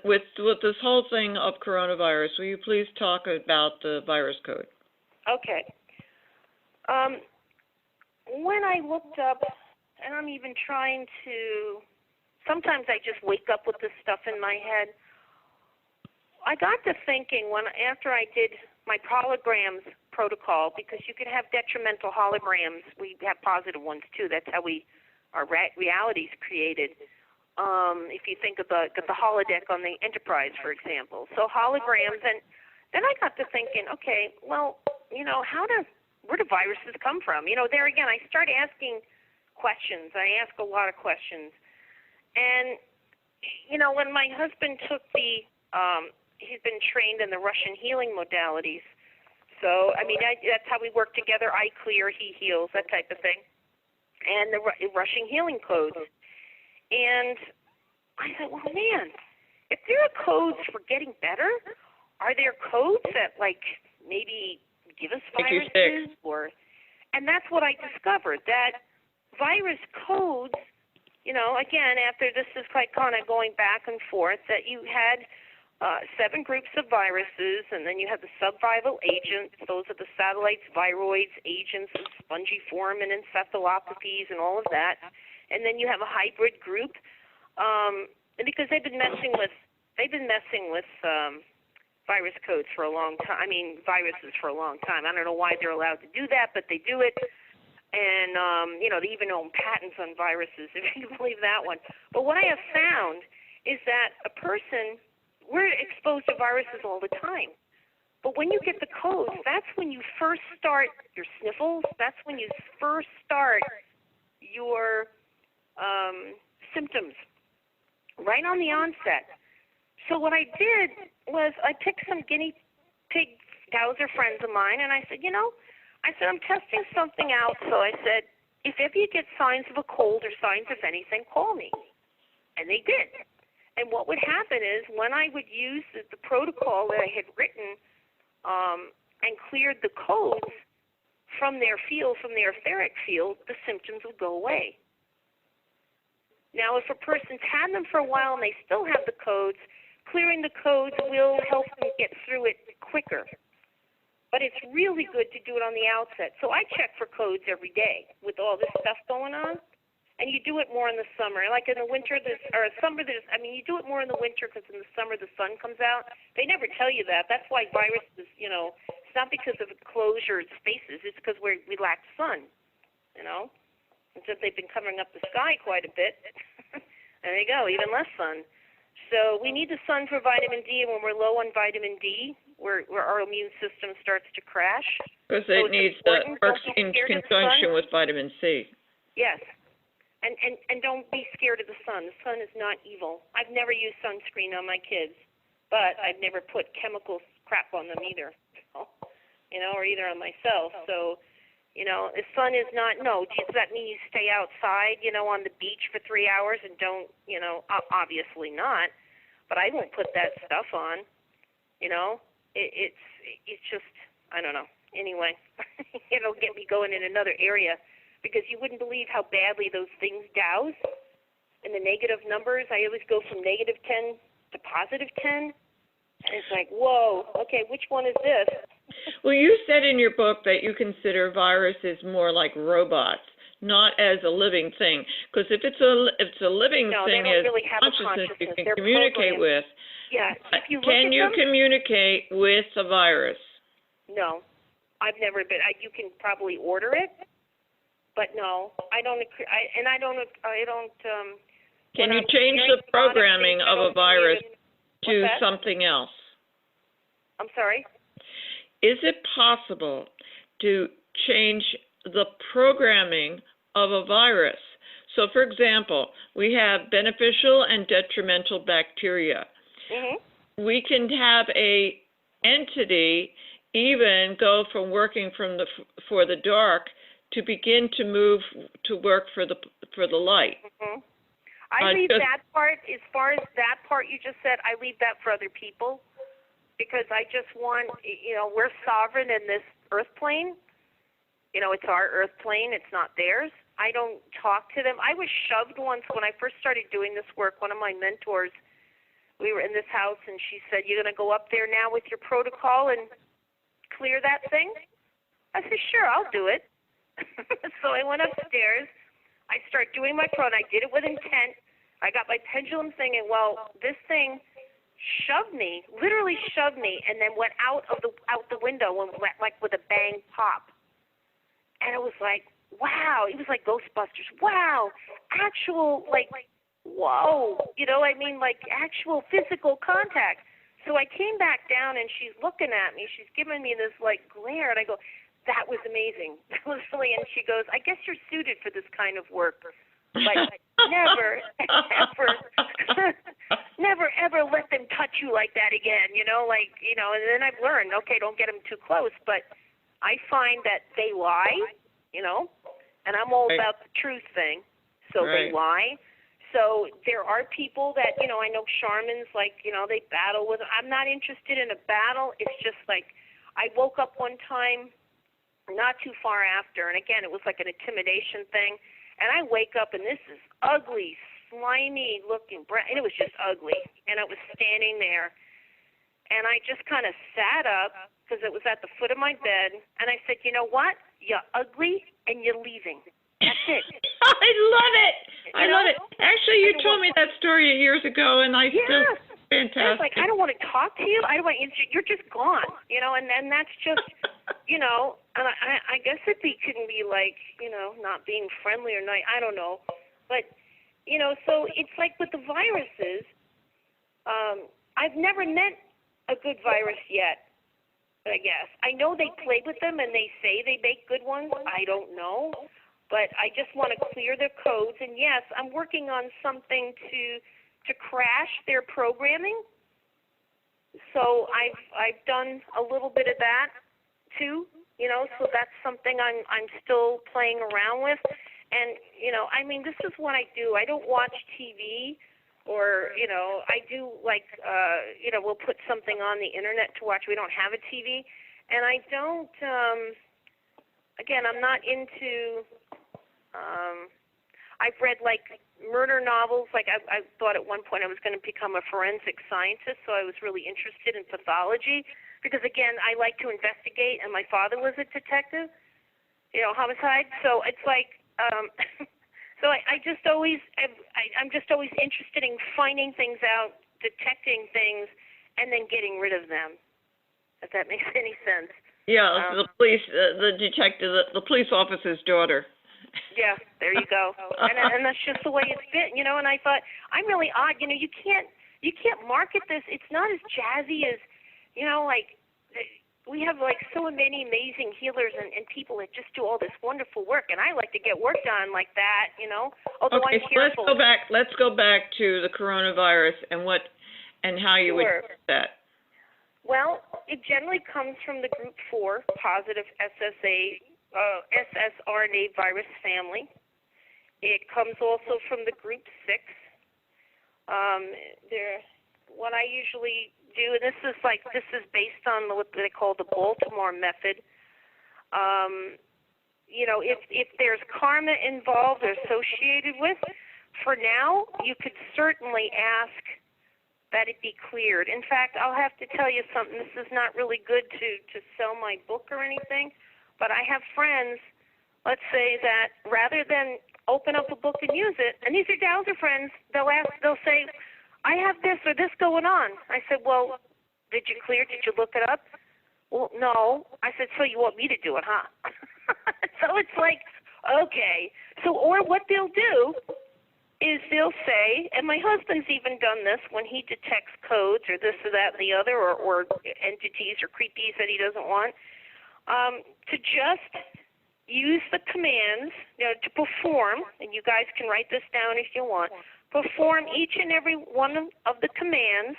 [SPEAKER 3] with this whole thing of coronavirus, will you please talk about the virus code?
[SPEAKER 1] Okay. When I looked up, and I'm even trying to, sometimes I just wake up with this stuff in my head. I got to thinking after I did my holograms protocol, because you can have detrimental holograms. We have positive ones too. That's how our reality's created. If you think of the holodeck on the Enterprise, for example. So holograms, and then I got to thinking, okay, well, where do viruses come from? There again, I start asking questions. I ask a lot of questions. And, when my husband took he's been trained in the Russian healing modalities. So, that's how we work together. I clear, he heals, that type of thing. And the Russian healing codes. And I thought, well, man, if there are codes for getting better, are there codes that, maybe give us viruses? And that's what I discovered, that virus codes, again, after this is kind of going back and forth, that you had 7 groups of viruses, and then you have the subviral agents. Those are the satellites, viroids, agents, and spongiform and encephalopathies and all of that. And then you have a hybrid group, because they've been messing with virus codes for a long time. Viruses for a long time. I don't know why they're allowed to do that, but they do it. And they even own patents on viruses, if you can believe that one. But what I have found is that we're exposed to viruses all the time. But when you get the codes, that's when you first start your sniffles. That's when you first start your symptoms, right on the onset. So what I did was I picked some guinea pig Gauser friends of mine, and I said, I'm testing something out. So I said, if ever you get signs of a cold or signs of anything, call me. And they did. And what would happen is when I would use the protocol that I had written and cleared the codes from their field, from their etheric field, the symptoms will go away. Now, if a person's had them for a while and they still have the codes, clearing the codes will help them get through it quicker. But it's really good to do it on the outset. So I check for codes every day with all this stuff going on. And you do it more in the summer. Like in the winter, you do it more in the winter because in the summer the sun comes out. They never tell you that. That's why viruses, it's not because of enclosure spaces. It's because we lack sun, And since they've been covering up the sky quite a bit, there you go, even less sun. So we need the sun for vitamin D, and when we're low on vitamin D, where our immune system starts to crash.
[SPEAKER 3] Because it needs works in conjunction with vitamin C.
[SPEAKER 1] Yes. And don't be scared of the sun. The sun is not evil. I've never used sunscreen on my kids, but I've never put chemical crap on them either, or either on myself. So, the sun is not, does that mean you stay outside, on the beach for 3 hours and don't, obviously not, but I won't put that stuff on, it's just, I don't know. Anyway, it'll get me going in another area. Because you wouldn't believe how badly those things douse in the negative numbers. I always go from negative 10 to positive 10. And it's like, whoa, okay, which one is this?
[SPEAKER 3] Well, you said in your book that you consider viruses more like robots, not as a living thing. Because if it's a living thing,
[SPEAKER 1] they don't really have
[SPEAKER 3] consciousness you can
[SPEAKER 1] They're
[SPEAKER 3] communicate
[SPEAKER 1] programmed.
[SPEAKER 3] with.
[SPEAKER 1] Yeah. If you look
[SPEAKER 3] Can you communicate with a virus?
[SPEAKER 1] No. I've never been. You can probably order it. But no, I don't.
[SPEAKER 3] Can you change the programming of a virus to something else?
[SPEAKER 1] I'm sorry?
[SPEAKER 3] Is it possible to change the programming of a virus? So, for example, we have beneficial and detrimental bacteria. Mm-hmm. We can have a entity even go from working for the dark to begin to move to work for the light.
[SPEAKER 1] Mm-hmm. I leave that part, as far as that part you just said, I leave that for other people because I just want, we're sovereign in this earth plane. It's our earth plane. It's not theirs. I don't talk to them. I was shoved once when I first started doing this work. One of my mentors, we were in this house, and she said, "You're going to go up there now with your protocol and clear that thing?" I said, "Sure, I'll do it." So I went upstairs. I started doing my pro, and I did it with intent. I got my pendulum thing, and this thing literally shoved me, and then went out the window and went like with a bang pop. And it was like, wow! It was like Ghostbusters. Wow! Actual whoa! Like actual physical contact. So I came back down, and she's looking at me. She's giving me this glare, and I go, "That was amazing." That was really, and she goes, "I guess you're suited for this kind of work, but never, never, ever let them touch you like that again." And then I've learned, okay, don't get them too close. But I find that they lie, and I'm all about the truth thing. So they lie. So there are people that, I know shamans, they battle with. I'm not interested in a battle. It's just I woke up one time not too far after, and again, it was like an intimidation thing, and I wake up, and this is ugly, slimy looking, and it was just ugly, and I was standing there, and I just kind of sat up, because it was at the foot of my bed, and I said, "You know what? You're ugly, and you're leaving. That's it."
[SPEAKER 3] I love it. I love it. Actually, you told me that story years ago, and I still, fantastic.
[SPEAKER 1] It's I don't want to talk to you. I don't want you're just gone, and that's just, and I guess it couldn't be not being friendly or not. I don't know, but so it's like with the viruses. I've never met a good virus yet. I guess I know they play with them and they say they make good ones. I don't know, but I just want to clear their codes. And yes, I'm working on something to crash their programming. So I've done a little bit of that too. So that's something I'm still playing around with. And this is what I do. I don't watch TV. Or, I do we'll put something on the internet to watch. We don't have a TV. And I don't, again, I'm not into. I've read like murder novels. Like I thought at one point I was going to become a forensic scientist, so I was really interested in pathology because again, I like to investigate, and my father was a detective, homicide. So it's like, so I just always, I'm just always interested in finding things out, detecting things, and then getting rid of them. If that makes any sense.
[SPEAKER 3] Yeah, the police officer's daughter.
[SPEAKER 1] Yeah, there you go. And that's just the way it's been, And I thought I'm really odd. You can't market this. It's not as jazzy as, like we have like so many amazing healers and people that just do all this wonderful work, and I like to get work done like that, Although
[SPEAKER 3] okay,
[SPEAKER 1] I'm careful.
[SPEAKER 3] So let's go back to the coronavirus and how you would do that.
[SPEAKER 1] Well, it generally comes from the group 4 positive ssRNA virus family. It comes also from the group 6. What I usually do, and this is based on what they call the Baltimore method. If there's karma involved or associated with, for now, you could certainly ask that it be cleared. In fact, I'll have to tell you something. This is not really good to sell my book or anything, but I have friends, let's say, that rather than open up a book and use it, and these are Dowser friends, they'll say, I have this or this going on. I said, well, did you clear? Did you look it up? Well, no. I said, so you want me to do it, huh? So it's like, okay. So, or what they'll do is they'll say, and my husband's even done this when he detects codes or this or that and the other, or entities or creepies that he doesn't want, to just use the commands, to perform, and you guys can write this down if you want, perform each and every one of the commands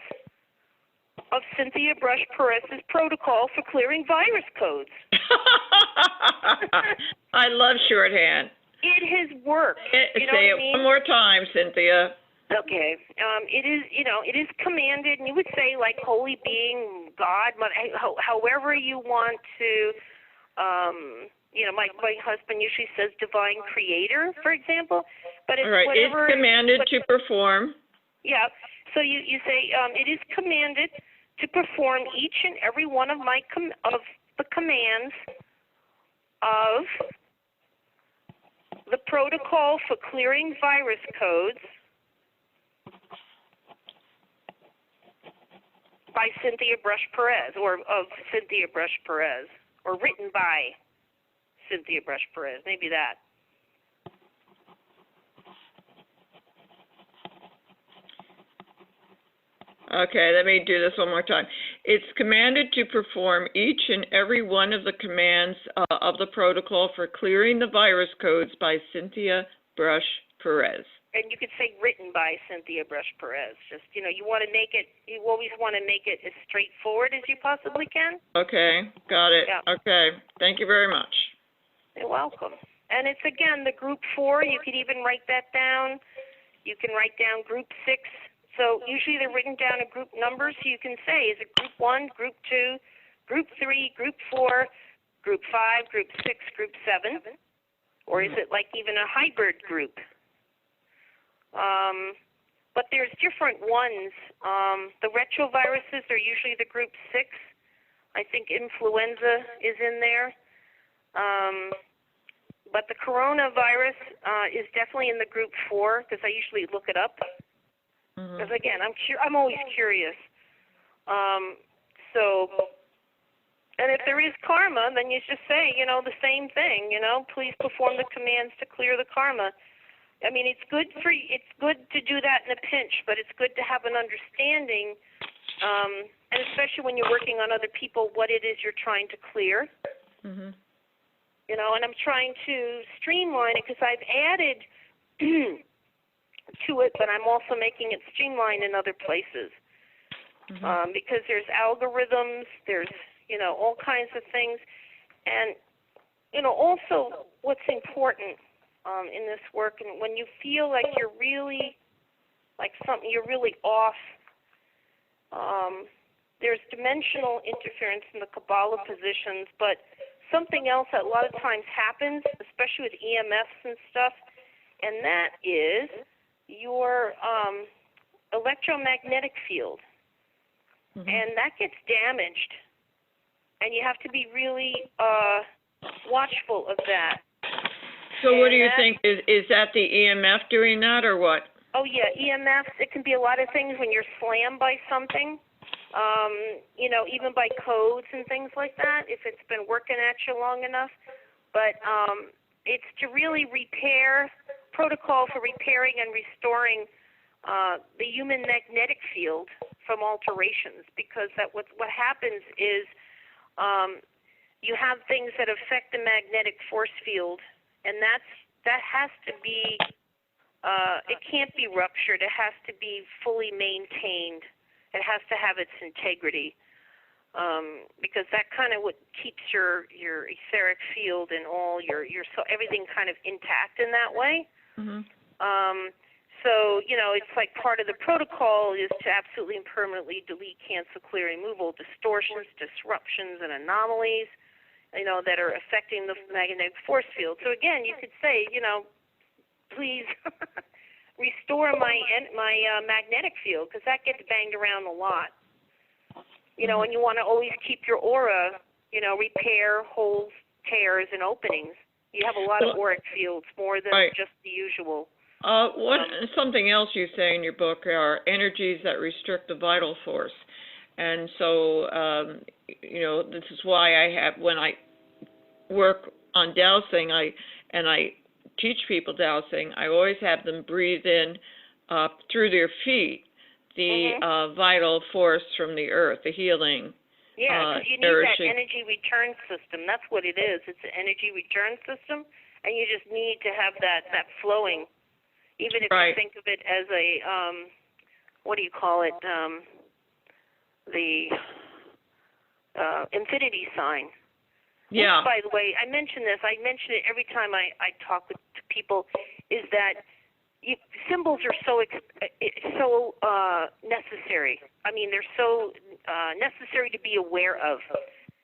[SPEAKER 1] of Cynthia Brush-Pires' protocol for clearing virus codes.
[SPEAKER 3] I love shorthand.
[SPEAKER 1] It has worked.
[SPEAKER 3] Say it one more time, Cynthia.
[SPEAKER 1] Okay. It is commanded, and you would say like holy being, God, however you want to, my husband usually says divine creator, for example. But it's
[SPEAKER 3] right.
[SPEAKER 1] whatever.
[SPEAKER 3] It's commanded to perform.
[SPEAKER 1] Yeah. So you say it is commanded to perform each and every one of of the commands of the protocol for clearing virus codes by Cynthia Brush-Pires, or of Cynthia Brush-Pires, or written by Cynthia Brush-Pires, maybe that.
[SPEAKER 3] Okay, let me do this one more time. It's commanded to perform each and every one of the commands of the protocol for clearing the virus codes by Cynthia Brush-Pires.
[SPEAKER 1] And you could say written by Cynthia Brush-Pires. Just, you always want to make it as straightforward as you possibly can.
[SPEAKER 3] Okay, got it.
[SPEAKER 1] Yeah.
[SPEAKER 3] Okay, thank you very much.
[SPEAKER 1] You're welcome. And it's, again, the group 4. You could even write that down. You can write down group 6. So usually they're written down in group numbers, so you can say, is it group 1, group 2, group 3, group 4, group 5, group 6, group 7? Or is it like even a hybrid group? But there's different ones. The retroviruses are usually the group 6. I think influenza is in there. But the coronavirus is definitely in the group 4 because I usually look it up. Because again, I'm always curious. And if there is karma, then you just say, the same thing. Please perform the commands to clear the karma. I mean, it's good to do that in a pinch, but it's good to have an understanding, and especially when you're working on other people, what it is you're trying to clear. And I'm trying to streamline it because I've added to it, but I'm also making it streamlined in other places. Because there's algorithms, there's, all kinds of things. And, also what's important in this work, and when you feel like you're really, you're really off, there's dimensional interference in the Kabbalah positions, but something else that a lot of times happens, especially with EMFs and stuff, and that is your electromagnetic field. And that gets damaged, and you have to be really watchful of that.
[SPEAKER 3] So what do you think? Is that the EMF doing that, or what?
[SPEAKER 1] Oh, yeah, EMFs, it can be a lot of things when you're slammed by something, even by codes and things like that, if it's been working at you long enough. But it's to really protocol for repairing and restoring the human magnetic field from alterations, because what happens is you have things that affect the magnetic force field, and that has to be, it can't be ruptured. It has to be fully maintained. It has to have its integrity, because that kind of what keeps your etheric field and all so everything kind of intact in that way. So, it's like part of the protocol is to absolutely and permanently delete, cancel, clear, removal, distortions, disruptions, and anomalies, that are affecting the magnetic force field. So again, you could say, please restore my magnetic field, because that gets banged around a lot. And you want to always keep your aura, repair holes, tears, and openings. You have a lot of auric fields, more than just the usual.
[SPEAKER 3] Something else you say in your book are energies that restrict the vital force. And so, this is why when I work on dowsing, I teach people dowsing, I always have them breathe in through their feet the vital force from the earth, the healing.
[SPEAKER 1] Yeah, because you need that energy return system. That's what it is. It's an energy return system, and you just need to have that flowing. Even if you think of it as a, what do you call it, the infinity sign.
[SPEAKER 3] Yeah.
[SPEAKER 1] Which, by the way, I mention it every time I talk to people, is that symbols are so necessary. I mean, they're so necessary to be aware of.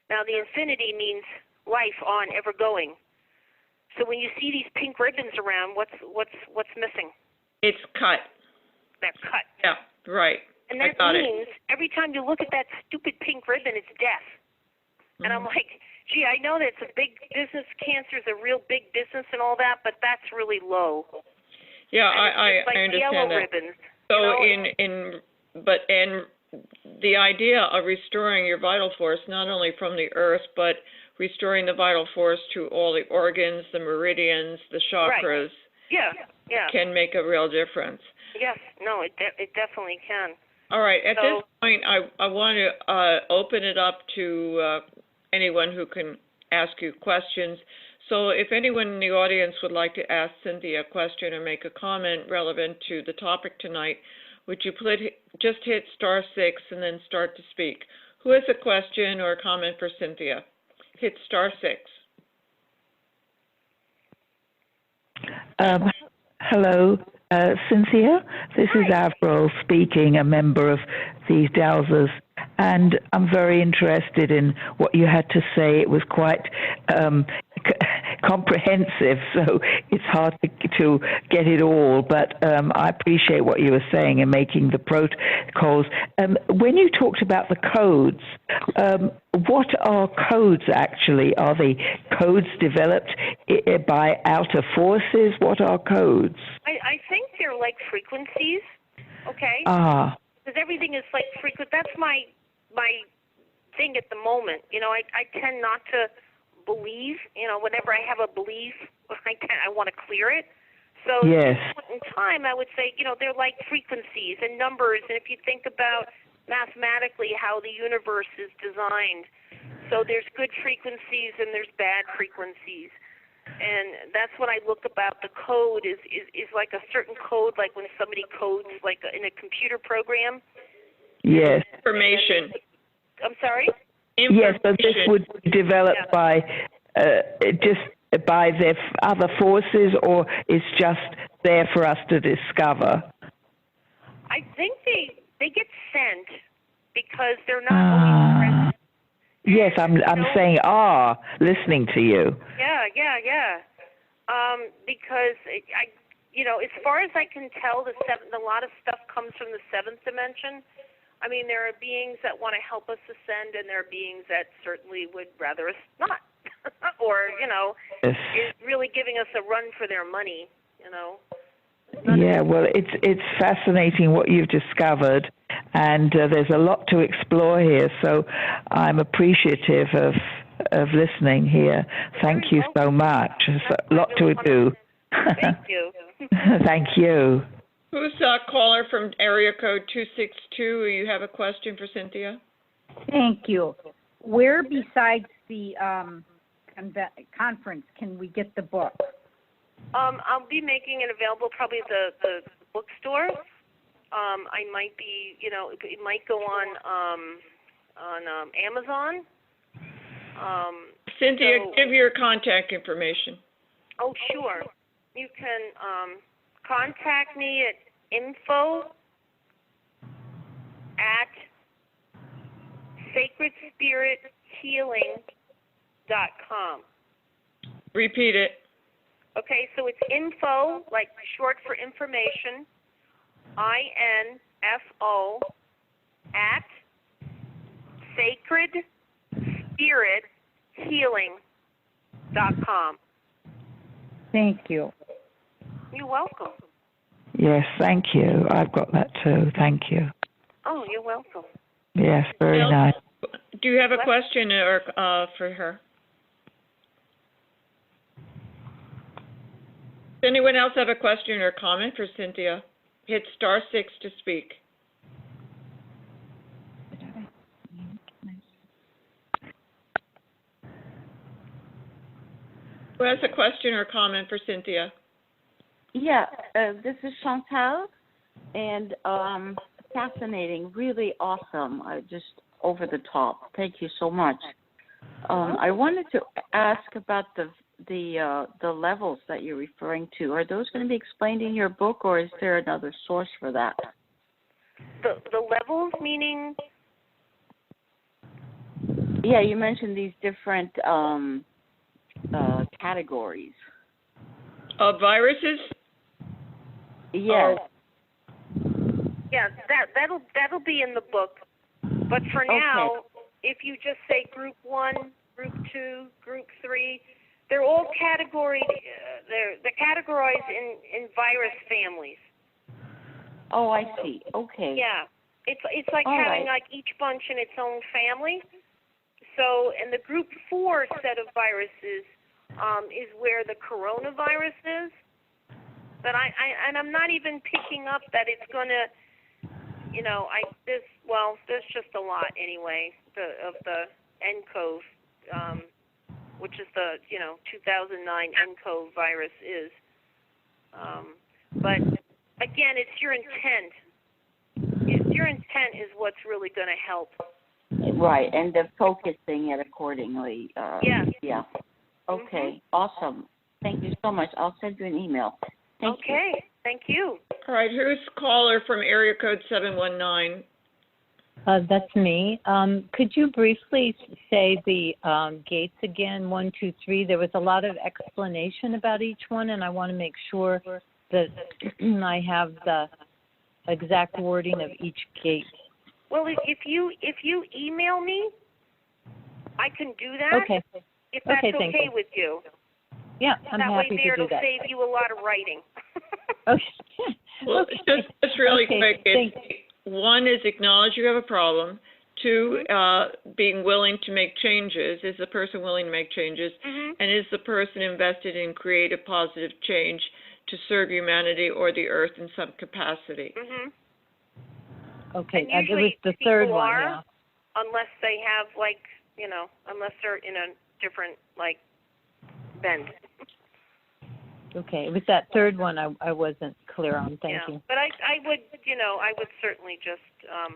[SPEAKER 1] Now, the infinity means life on, ever going. So when you see these pink ribbons around, what's missing?
[SPEAKER 3] It's cut.
[SPEAKER 1] They're cut.
[SPEAKER 3] Yeah, right.
[SPEAKER 1] And that means every time you look at that stupid pink ribbon, it's death. And I'm like, gee, I know that it's a big business. Cancer is a real big business and all that, but that's really low.
[SPEAKER 3] Yeah, I
[SPEAKER 1] understand yellow that. Ribbons.
[SPEAKER 3] So in the idea of restoring your vital force, not only from the earth, but restoring the vital force to all the organs, the meridians, the chakras, can make a real difference.
[SPEAKER 1] Yes, no, it definitely can.
[SPEAKER 3] All right, at this point, I want to open it up to anyone who can ask you questions. So if anyone in the audience would like to ask Cynthia a question or make a comment relevant to the topic tonight, would you just hit *6 and then start to speak? Who has a question or a comment for Cynthia? Hit *6.
[SPEAKER 4] Hello, Cynthia. This is Avril speaking, a member of these Dowsers, and I'm very interested in what you had to say. It was quite comprehensive, so it's hard to get it all, but I appreciate what you were saying and making the protocols. When you talked about the codes, what are codes actually? Are they codes developed by outer forces? What are codes?
[SPEAKER 1] I think they're like frequencies, okay? Because everything is like frequent. That's my thing at the moment. I tend not to believe. Whenever I have a belief, I want to clear it. So at this point in time, I would say, they're like frequencies and numbers. And if you think about mathematically how the universe is designed, so there's good frequencies and there's bad frequencies. And that's what I look about. The code is like a certain code, like when somebody codes like in a computer program.
[SPEAKER 4] Yes.
[SPEAKER 3] Information.
[SPEAKER 1] I'm sorry?
[SPEAKER 4] Yes, but this would be developed by just by their other forces, or it's just there for us to discover?
[SPEAKER 1] I think they get sent because they're not always present.
[SPEAKER 4] Yes, I'm saying listening to you.
[SPEAKER 1] Yeah. Because as far as I can tell, a lot of stuff comes from the seventh dimension. I mean, there are beings that want to help us ascend, and there are beings that certainly would rather us not, or
[SPEAKER 4] Yes.
[SPEAKER 1] is really giving us a run for their money.
[SPEAKER 4] Yeah, well, it's fascinating what you've discovered, and there's a lot to explore here. So I'm appreciative of listening here. Thank you so much. There's a lot to do.
[SPEAKER 1] Thank you.
[SPEAKER 4] Thank you.
[SPEAKER 3] Who's caller from area code 262? You have a question for Cynthia?
[SPEAKER 5] Thank you. Where besides the conference can we get the book?
[SPEAKER 1] I'll be making it available probably at the bookstore. I might be, it might go on Amazon.
[SPEAKER 3] Cynthia, give your contact information.
[SPEAKER 1] Oh, sure. You can contact me at info@sacredspiриthealing.com.
[SPEAKER 3] Repeat it.
[SPEAKER 1] Okay, so it's info, like short for information, INFO, at sacredspiриthealing.com.
[SPEAKER 5] Thank you.
[SPEAKER 1] You're welcome.
[SPEAKER 4] Yes, thank you. I've got that too. Thank you.
[SPEAKER 1] Oh, you're welcome.
[SPEAKER 4] Yes, very nice.
[SPEAKER 3] Do you have a question for her? Does anyone else have a question or comment for Cynthia? Hit *6 to speak. Who has a question or comment for Cynthia?
[SPEAKER 6] Yeah, this is Chantal, and fascinating, really awesome, just over the top. Thank you so much. I wanted to ask about the levels that you're referring to. Are those going to be explained in your book, or is there another source for that?
[SPEAKER 1] The levels, meaning?
[SPEAKER 6] Yeah, you mentioned these different categories.
[SPEAKER 3] Of viruses?
[SPEAKER 6] Yes.
[SPEAKER 1] Yeah, that'll be in the book. But for now, if you just say group 1, group 2, group 3, they're all categorized. They're categorized in virus families.
[SPEAKER 6] Oh, I see. Okay.
[SPEAKER 1] Yeah, it's like
[SPEAKER 6] all
[SPEAKER 1] having
[SPEAKER 6] right.
[SPEAKER 1] like each bunch in its own family. So, in the group 4 set of viruses is where the coronavirus is. But I'm not even picking up that it's gonna, there's just a lot anyway. Of the nCoV, which is the 2009 nCoV virus is. But again, it's your intent. Your intent is what's really going to help.
[SPEAKER 6] Right, and the focusing it accordingly.
[SPEAKER 1] Yeah.
[SPEAKER 6] Yeah. Okay. Awesome. Thank you so much. I'll send you an email. Thank you.
[SPEAKER 1] Thank you.
[SPEAKER 3] All right, who's caller from area code 719?
[SPEAKER 7] That's me. Could you briefly say the gates again, 1, 2, 3? There was a lot of explanation about each one, and I want to make sure that I have the exact wording of each gate.
[SPEAKER 1] Well, if you email me, I can do that.
[SPEAKER 7] Okay.
[SPEAKER 1] If that's
[SPEAKER 7] okay
[SPEAKER 1] with you.
[SPEAKER 7] Yeah, I'm
[SPEAKER 1] that
[SPEAKER 7] happy
[SPEAKER 1] way
[SPEAKER 7] to do
[SPEAKER 1] it'll
[SPEAKER 7] that.
[SPEAKER 1] save you a lot of writing.
[SPEAKER 7] Okay.
[SPEAKER 3] Well, just really quick.
[SPEAKER 7] Thanks.
[SPEAKER 3] 1 is acknowledge you have a problem. 2, being willing to make changes. Is the person willing to make changes? And is the person invested in creative, positive change to serve humanity or the earth in some capacity?
[SPEAKER 7] Okay,
[SPEAKER 1] and
[SPEAKER 7] it was the third one, yeah.
[SPEAKER 1] Unless they have, unless they're in a different, bend.
[SPEAKER 7] Okay, it was that third one I wasn't clear on. Thank you.
[SPEAKER 1] But I would certainly just, I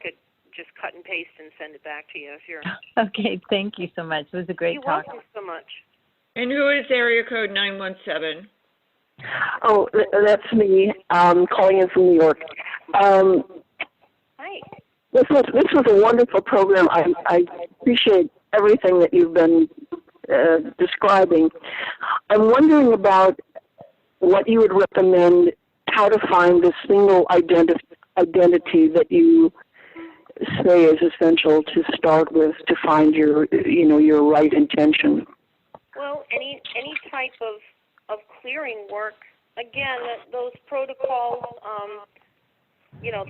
[SPEAKER 1] could just cut and paste and send it back to you if you're.
[SPEAKER 7] Okay, thank you so much. It was a great talk.
[SPEAKER 1] You're welcome so much.
[SPEAKER 3] And who is area code 917?
[SPEAKER 8] Oh, that's me, calling in from New York.
[SPEAKER 1] Hi.
[SPEAKER 8] This was a wonderful program. I appreciate everything that you've been describing. I'm wondering about what you would recommend, how to find the single identity that you say is essential to start with to find your right intention.
[SPEAKER 1] Well, any type of clearing work. Again, those protocols,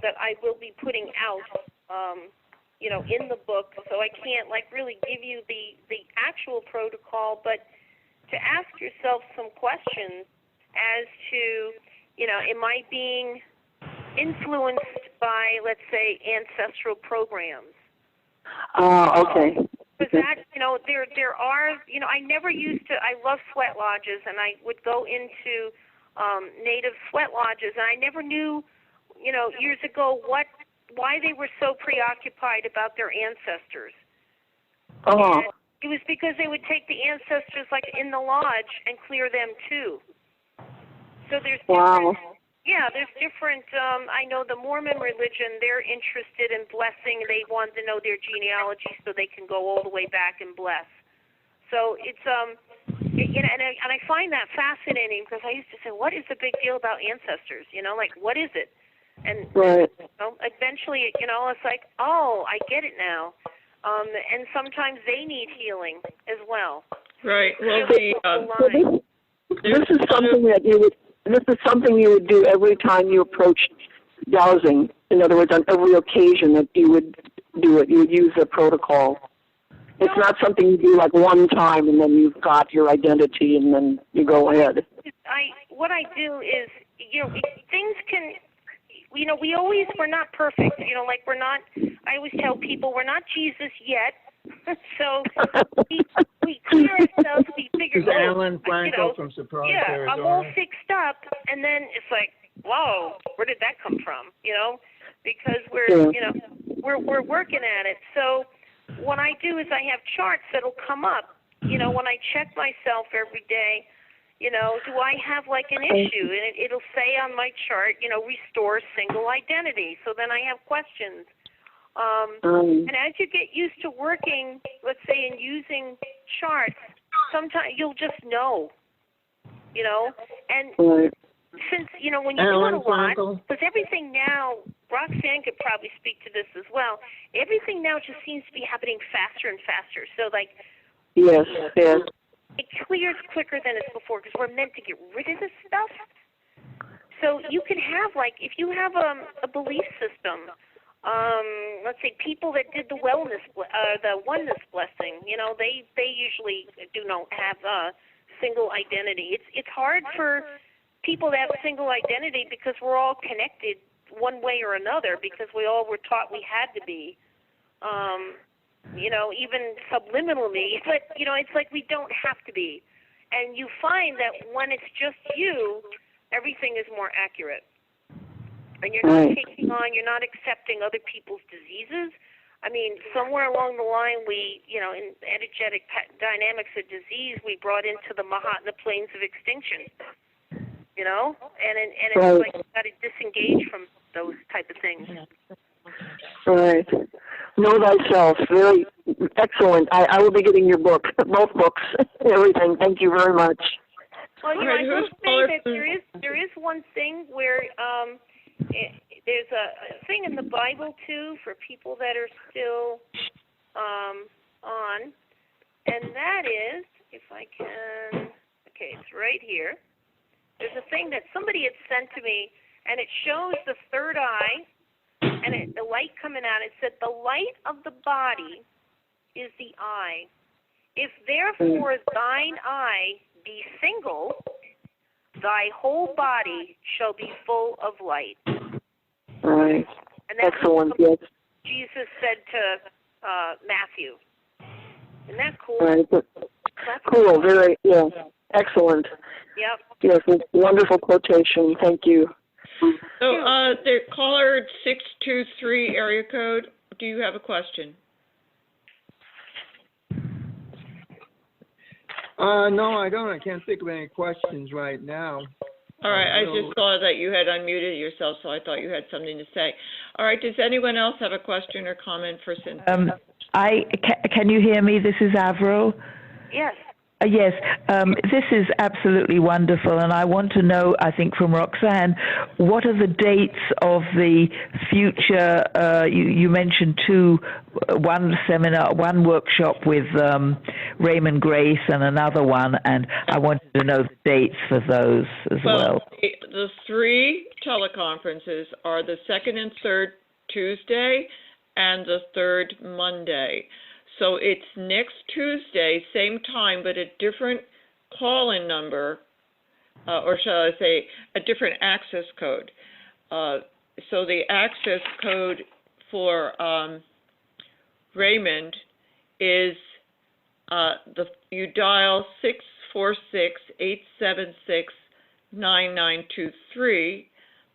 [SPEAKER 1] that I will be putting out, in the book. So I can't really give you the actual protocol, but to ask yourself some questions as to, am I being influenced by, let's say, ancestral programs?
[SPEAKER 8] Okay.
[SPEAKER 1] Because that, there are, I never used to, I love sweat lodges, and I would go into native sweat lodges, and I never knew, years ago why they were so preoccupied about their ancestors. And it was because they would take the ancestors in the lodge and clear them too. So there's different, there's different, I know the Mormon religion, they're interested in blessing. They want to know their genealogy so they can go all the way back and bless. So it's, and I find that fascinating because I used to say, what is the big deal about ancestors? What is it? And eventually, it's like, oh, I get it now. And sometimes they need healing as well.
[SPEAKER 3] Right. Well,
[SPEAKER 8] this is something that you would. This is something you would do every time you approached dowsing. In other words, on every occasion that you would do it, you would use the protocol. It's not something you do one time and then you've got your identity and then you go ahead.
[SPEAKER 1] What I do is, things can. We're not perfect. We're not. I always tell people we're not Jesus yet. So we clear ourselves. We figure.
[SPEAKER 9] This is Alan Franco from Surprise, Arizona.
[SPEAKER 1] I'm all fixed up, and then it's like, whoa, where did that come from? Because we're working at it. So what I do is I have charts that'll come up. When I check myself every day. Do I have an issue? And it'll say on my chart, restore single identity. So then I have questions. And as you get used to working, let's say, and using charts, sometimes you'll just know, And since, when you do it a lot, because everything now, Roxanne could probably speak to this as well, everything now just seems to be happening faster and faster. So,
[SPEAKER 8] yes.
[SPEAKER 1] It clears quicker than it's before because we're meant to get rid of this stuff. So you can have, if you have a belief system, let's say people that did the oneness blessing, they usually do not have a single identity. It's hard for people to have a single identity because we're all connected one way or another because we all were taught we had to be. Even subliminally, but, it's like we don't have to be. And you find that when it's just you, everything is more accurate. And you're not taking on, you're not accepting other people's diseases. I mean, somewhere along the line, we, in energetic dynamics of disease, we brought into the Mahatma planes of extinction, and it's like you've got to disengage from those type of things.
[SPEAKER 8] Right. Know thyself. Very excellent. I will be getting your book, both books, everything. Thank you very much.
[SPEAKER 1] Well, I will say that there is one thing where there's a thing in the Bible too for people that are still on, and that is, if I can, it's right here. There's a thing that somebody had sent to me, and it shows the third eye. And the light coming out, it said, the light of the body is the eye. If therefore thine eye be single, thy whole body shall be full of light.
[SPEAKER 8] Right.
[SPEAKER 1] And that's
[SPEAKER 8] excellent.
[SPEAKER 1] What Jesus said to Matthew. Isn't that cool?
[SPEAKER 8] Right. That's cool. Very, excellent.
[SPEAKER 1] Yep.
[SPEAKER 8] Yes, wonderful quotation. Thank you.
[SPEAKER 3] So, the caller 623 area code, do you have a question?
[SPEAKER 9] No, I don't. I can't think of any questions right now.
[SPEAKER 3] All right, I just saw that you had unmuted yourself, so I thought you had something to say. All right, does anyone else have a question or comment for Cynthia?
[SPEAKER 4] Can you hear me? This is Avril.
[SPEAKER 1] Yes.
[SPEAKER 4] Yes, this is absolutely wonderful, and I want to know, I think from Roxanne, what are the dates of the future, you mentioned one seminar, one workshop with Raymond Grace and another one, and I wanted to know the dates for those as well.
[SPEAKER 3] The 3 teleconferences are the 2nd and 3rd Tuesday and the 3rd Monday. So it's next Tuesday, same time, but a different call-in number, or shall I say, a different access code. So the access code for Raymond is you dial 646-876-9923,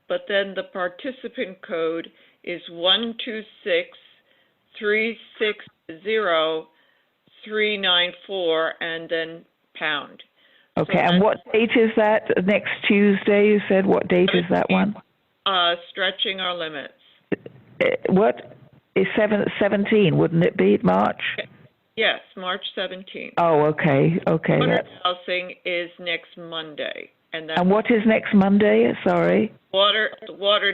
[SPEAKER 3] but then the participant code is 126-360-394, and then pound.
[SPEAKER 4] Okay,
[SPEAKER 3] so
[SPEAKER 4] and what date is that? Next Tuesday, you said? What date is that one?
[SPEAKER 3] Stretching our limits.
[SPEAKER 4] What is 17? Wouldn't it be March?
[SPEAKER 3] Yes, March 17th.
[SPEAKER 4] Oh, okay.
[SPEAKER 3] Water dowsing is next Monday,
[SPEAKER 4] and what is next Monday? Sorry.
[SPEAKER 3] Water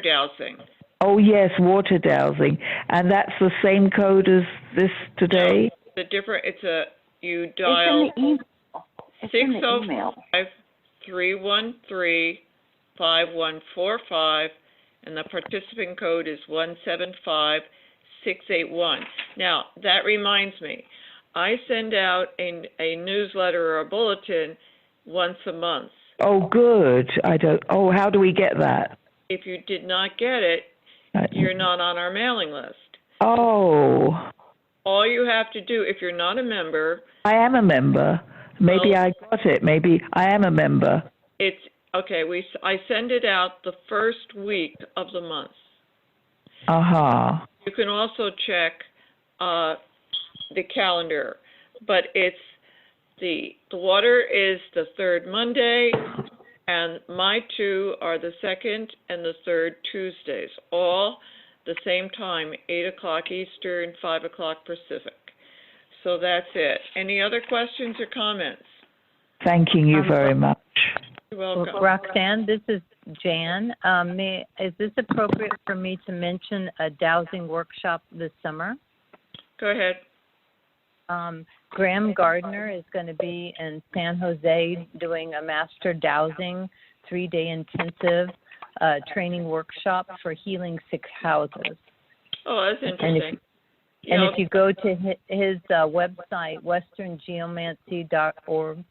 [SPEAKER 3] dowsing.
[SPEAKER 4] Oh yes, water dowsing, and that's the same code as this today.
[SPEAKER 3] No, you dial 605-313-5145, and the participant code is 175681. Now that reminds me, I send out a newsletter or a bulletin once a month.
[SPEAKER 4] Oh, good. How do we get that?
[SPEAKER 3] If you did not get it, you're not on our mailing list.
[SPEAKER 4] Oh.
[SPEAKER 3] All you have to do, if you're not a member...
[SPEAKER 4] I am a member. Maybe I got it. Maybe I am a member.
[SPEAKER 3] It's, okay, I send it out the first week of the month.
[SPEAKER 4] Uh-huh.
[SPEAKER 3] You can also check the calendar, but it's the water is the 3rd Monday, and my 2 are the 2nd and the 3rd Tuesdays, all the same time, 8 o'clock Eastern, 5 o'clock Pacific. So that's it. Any other questions or comments?
[SPEAKER 4] Thanking you very much.
[SPEAKER 3] You're welcome.
[SPEAKER 7] Roxanne, this is Jan. Is this appropriate for me to mention a dowsing workshop this summer?
[SPEAKER 3] Go ahead.
[SPEAKER 7] Graham Gardner is going to be in San Jose doing a master dowsing 3-day intensive training workshop for healing 6 houses.
[SPEAKER 3] Oh, that's interesting.
[SPEAKER 7] And if you go to his website, westerngeomancy.org,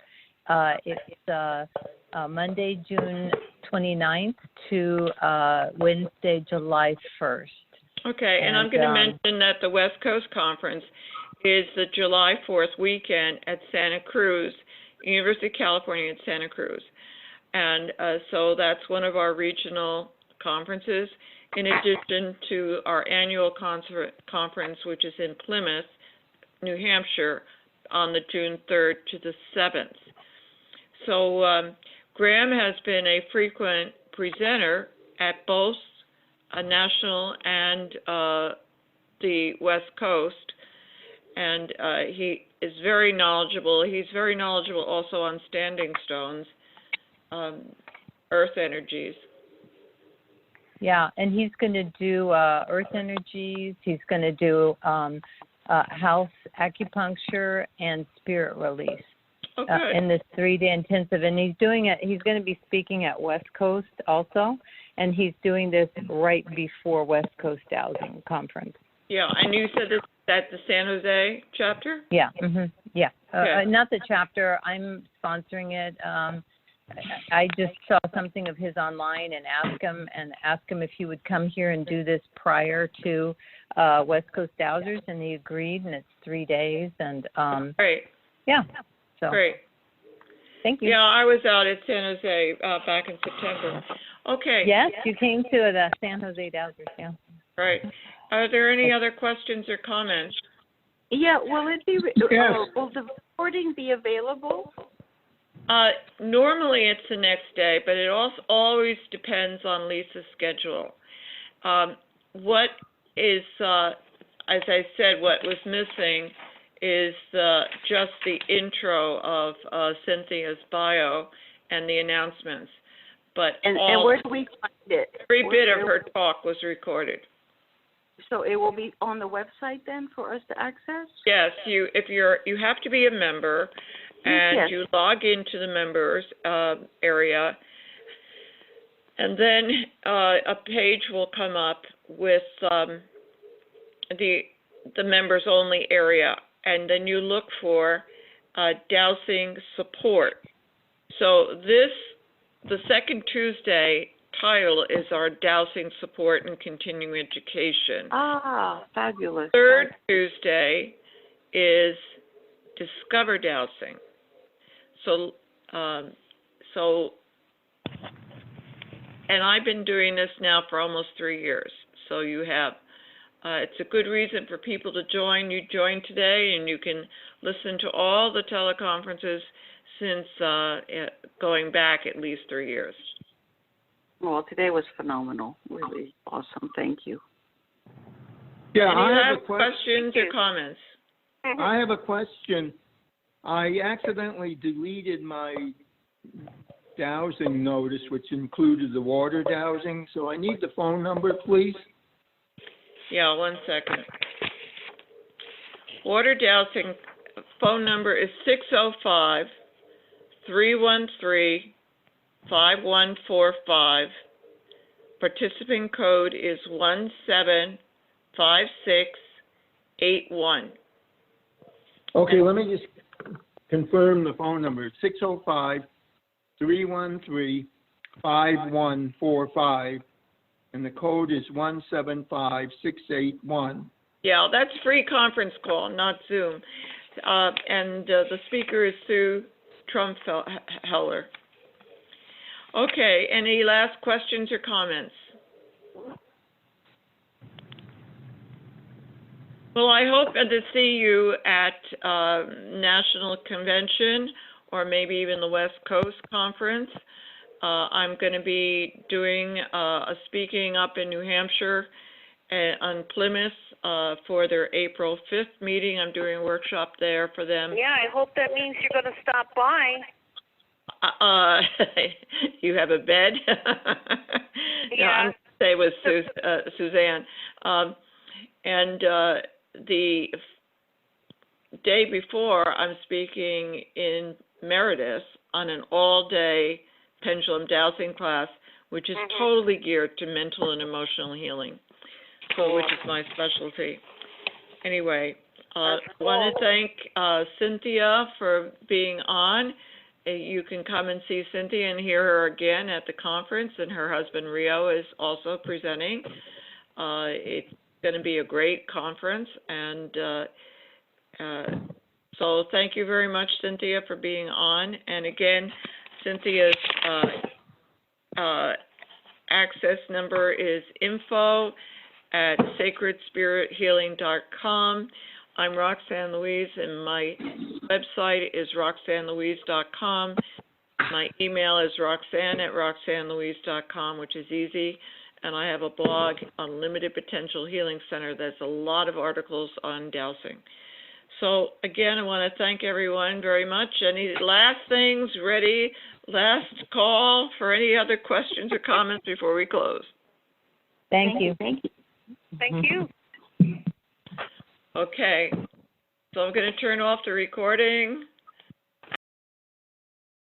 [SPEAKER 7] it's Monday, June 29th to Wednesday, July 1st.
[SPEAKER 3] Okay, and I'm going to mention that the West Coast Conference is the July 4th weekend at Santa Cruz, University of California at Santa Cruz. And so that's one of our regional conferences, in addition to our annual conference, which is in Plymouth, New Hampshire, on the June 3rd to the 7th. So Graham has been a frequent presenter at both a national and the West Coast, and he is very knowledgeable. He's very knowledgeable also on standing stones, earth energies.
[SPEAKER 7] Yeah, and he's going to do earth energies. He's going to do house acupuncture and spirit release in this 3-day intensive. And he's doing it. He's going to be speaking at West Coast also, and he's doing this right before West Coast Dowsing Conference.
[SPEAKER 3] Yeah, and you said this at the San Jose chapter?
[SPEAKER 7] Yeah, yeah.
[SPEAKER 3] Okay.
[SPEAKER 7] Not the chapter. I'm sponsoring it. I just saw something of his online and asked him if he would come here and do this prior to West Coast Dowsers, and he agreed, and it's 3 days. And
[SPEAKER 3] Great.
[SPEAKER 7] Yeah. So
[SPEAKER 3] great.
[SPEAKER 7] Thank you.
[SPEAKER 3] Yeah, I was out at San Jose back in September. Okay.
[SPEAKER 7] Yes, you came to the San Jose Dowsers. Yeah.
[SPEAKER 3] Right. Are there any other questions or comments?
[SPEAKER 6] Yeah. Will it be?
[SPEAKER 9] Yes.
[SPEAKER 6] Will the recording be available?
[SPEAKER 3] Normally it's the next day, but it also always depends on Lisa's schedule. What is, as I said, what was missing is just the intro of Cynthia's bio and the announcements. But
[SPEAKER 6] And where do we find it?
[SPEAKER 3] Every bit of her talk was recorded.
[SPEAKER 6] So it will be on the website then for us to access?
[SPEAKER 3] Yes, you have to be a member, and
[SPEAKER 6] yes.
[SPEAKER 3] you log into the members area, and then a page will come up with the members only area, and then you look for dowsing support. So the second Tuesday title is our dowsing support and continuing education.
[SPEAKER 6] Ah, fabulous.
[SPEAKER 3] Third Tuesday is discover dowsing. So, and I've been doing this now for almost 3 years. So you have, it's a good reason for people to join. You join today, and you can listen to all the teleconferences since going back at least 3 years.
[SPEAKER 6] Well, today was phenomenal. Really awesome. Thank you.
[SPEAKER 9] Yeah,
[SPEAKER 3] Any
[SPEAKER 9] I have
[SPEAKER 3] last
[SPEAKER 9] a question.
[SPEAKER 3] questions or comments?
[SPEAKER 9] I have a question. I accidentally deleted my dowsing notice, which included the water dowsing, so I need the phone number, please.
[SPEAKER 3] Yeah, 1 second. Water dowsing phone number is 605-313-5145. Participant code is 175681.
[SPEAKER 9] Okay, let me just confirm the phone number. 605-313-5145, and the code is 175681.
[SPEAKER 3] Yeah, that's free conference call, not Zoom. And the speaker is Sue Trumfeller. Okay, any last questions or comments? Well, I hope to see you at National Convention or maybe even the West Coast Conference. I'm going to be doing a speaking up in New Hampshire on Plymouth for their April 5th meeting. I'm doing a workshop there for them.
[SPEAKER 1] Yeah, I hope that means you're going to stop by.
[SPEAKER 3] You have a bed?
[SPEAKER 1] Yeah.
[SPEAKER 3] I'm going to stay with Suzanne. And the day before, I'm speaking in Meredith on an all-day pendulum dowsing class, which is totally geared to mental and emotional healing, so which is my specialty. Anyway, I want to thank Cynthia for being on. You can come and see Cynthia and hear her again at the conference, and her husband Rio is also presenting. It's going to be a great conference, and so thank you very much, Cynthia, for being on. And again, Cynthia's access number is info@sacredspirithealing.com. I'm Roxanne Louise, and my website is roxannelouise.com. My email is roxanne@roxannelouise.com, which is easy. And I have a blog on Limited Potential Healing Center that's a lot of articles on dowsing. So, again, I want to thank everyone very much. Any last things ready? Last call for any other questions or comments before we close?
[SPEAKER 7] Thank you.
[SPEAKER 1] Thank you.
[SPEAKER 3] Okay. So I'm going to turn off the recording.